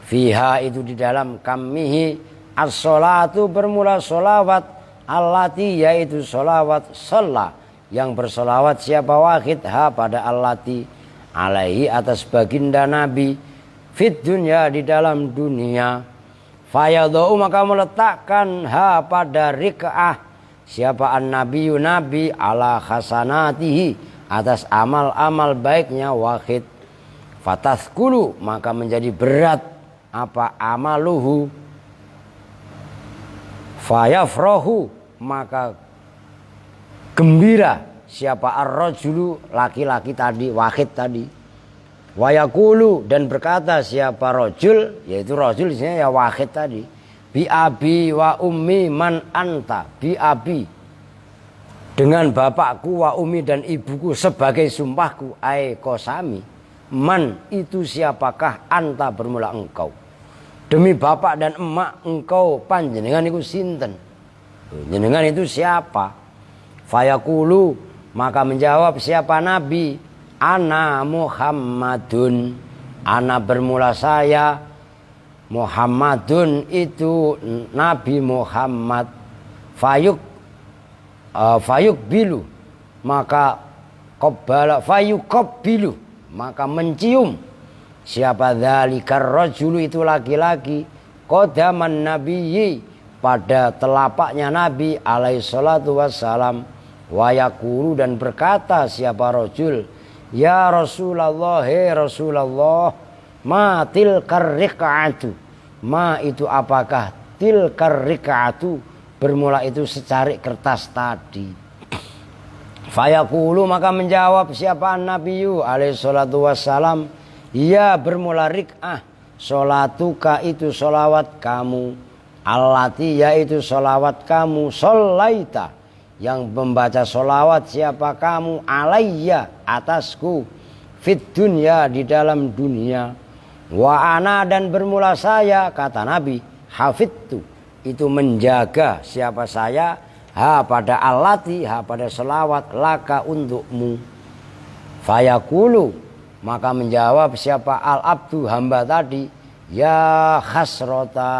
fiha itu di dalam kammihi as-sholatu bermula sholawat, allati yaitu sholawat sholla yang bersolawat siapa wahid, ha pada allati alaihi atas baginda Nabi, fit dunya di dalam dunia. Fayadau, maka meletakkan ha pada rik'ah siapa an-nabiyyu nabi, ala hasanatihi atas amal-amal baiknya wahid. Fatathkulu, maka menjadi berat apa amaluhu. Fayafrahu, maka gembira siapa ar-rajulu laki-laki tadi, wahid tadi. Wayaqulu, dan berkata siapa rajul, yaitu rajul di sini ya wahid tadi, bi abi wa ummi man anta, bi abi dengan bapakku, wa ummi dan ibuku sebagai sumpahku, ai kosami, man itu siapakah, anta bermula engkau, demi bapak dan emak engkau panjenengan itu sinten, jenengan itu siapa. Fayaqulu, maka menjawab siapa Nabi, ana Muhammadun, ana bermula saya, Muhammadun itu Nabi Muhammad. Fayuk bilu, maka qabbala fayuqabbilu, maka mencium siapa dzalikar rajulu itu laki-laki qadaman nabiyyi pada telapaknya Nabi alaihi salatu wassalam wa yaqulu dan berkata siapa rajul ya Rasulullah he Rasulullah ma tilkar rik'atu ma itu apakah tilkar rik'atu bermula itu secari kertas tadi. Fayaqulu maka menjawab siapa Nabiyu alaihi salatu wassalam ya bermula rik'ah sholatuka itu sholawat kamu allati yaitu sholawat kamu sholaita yang membaca sholawat siapa kamu alayya atasku fit dunya di dalam dunia wa ana dan bermula saya kata Nabi hafidtu itu menjaga siapa saya pada allati pada sholawat laka untukmu. Fayaqulu maka menjawab siapa al abdu hamba tadi ya khasrata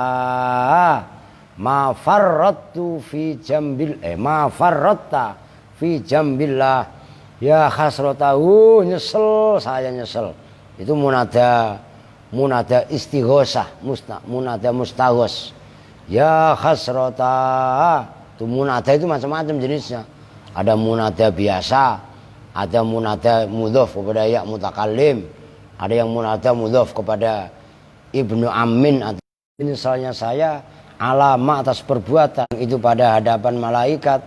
ma farrattu fi jambil ma farratta fi jambillah ya khasratahu nyesel saya nyesel itu munada istighosah munada mustaghos ya khasrata itu munada itu macam-macam jenisnya ada munada biasa ada munada mudhof kepada ya mutakallim ada yang munada mudhof kepada ibnu ammin atau misalnya saya alama atas perbuatan itu pada hadapan malaikat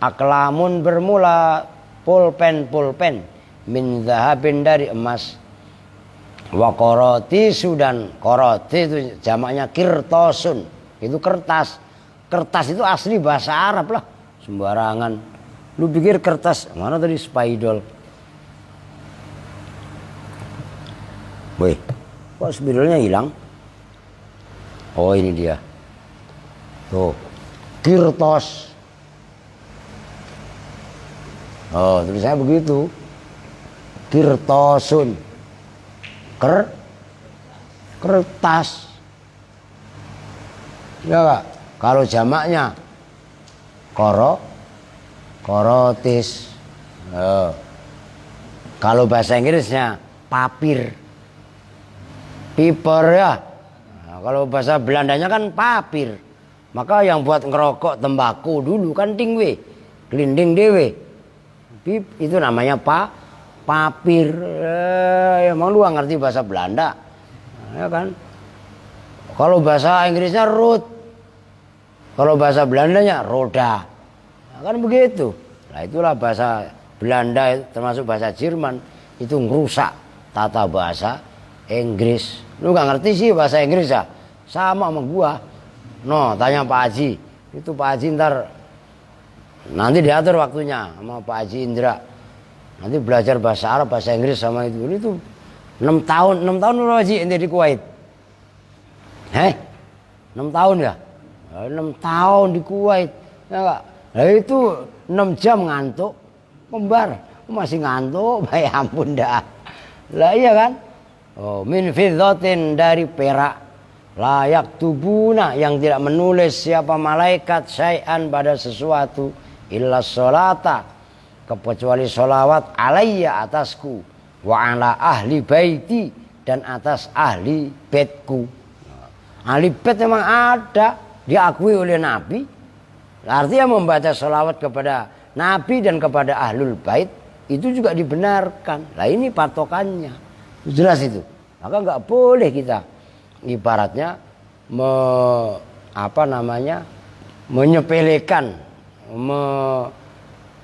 aklamun bermula pulpen min zahabin dari emas wa qaratisu dan qarati itu jamaknya kirtosun itu kertas itu asli bahasa Arab lah sembarangan lu pikir kertas mana tadi spidol woi kok spidolnya hilang oh ini dia tuh kirtos oh tulisannya begitu kirtosun kertas ya Kak? Kalau jamaknya korotis kalau bahasa Inggrisnya paper ya nah, kalau bahasa Belandanya kan papir maka yang buat ngerokok tembakau dulu kan tingwe gelinding dewe itu namanya papir emang lu gak ngerti bahasa Belanda ya kan kalau bahasa Inggrisnya root kalau bahasa Belandanya roda nah, kan begitu nah itulah bahasa Belanda termasuk bahasa Jerman itu ngerusak tata bahasa Inggris lu gak ngerti sih bahasa Inggris ya sama gua no tanya Pak Haji itu Pak Haji ntar nanti diatur waktunya sama Pak Haji Indra nanti belajar bahasa Arab bahasa Inggris sama itu 6 tahun lu Haji ente di Kuwait 6 tahun ya 6 tahun di Kuwait ya gak? Nah itu 6 jam ngantuk kembar masih ngantuk ya ampun dah lah iya kan oh min fiddatin dari perak layak tubuna yang tidak menulis siapa malaikat syai'an pada sesuatu illa sholata kecuali sholawat alayya atasku wa ala ahli baiti dan atas ahli baitku ahli bait memang ada diakui oleh Nabi artinya membaca sholawat kepada Nabi dan kepada ahlul bait itu juga dibenarkan lah ini patokannya jelas itu maka nggak boleh kita ibaratnya menyepelekan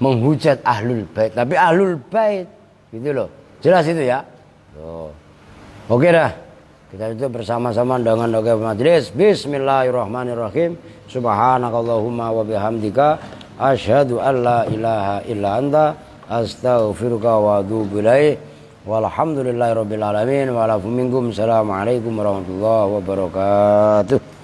menghujat ahlul bait tapi ahlul bait gitu loh jelas itu ya oke dah kita itu bersama-sama dengan doa majelis bismillahirrahmanirrahim subhanakallahumma wa bihamdika asyhadu an la ilaha illa anta astaghfiruka wa atubu ilaik walhamdulillahirabbil alamin wa lakum minkum assalamualaikum warahmatullahi wabarakatuh.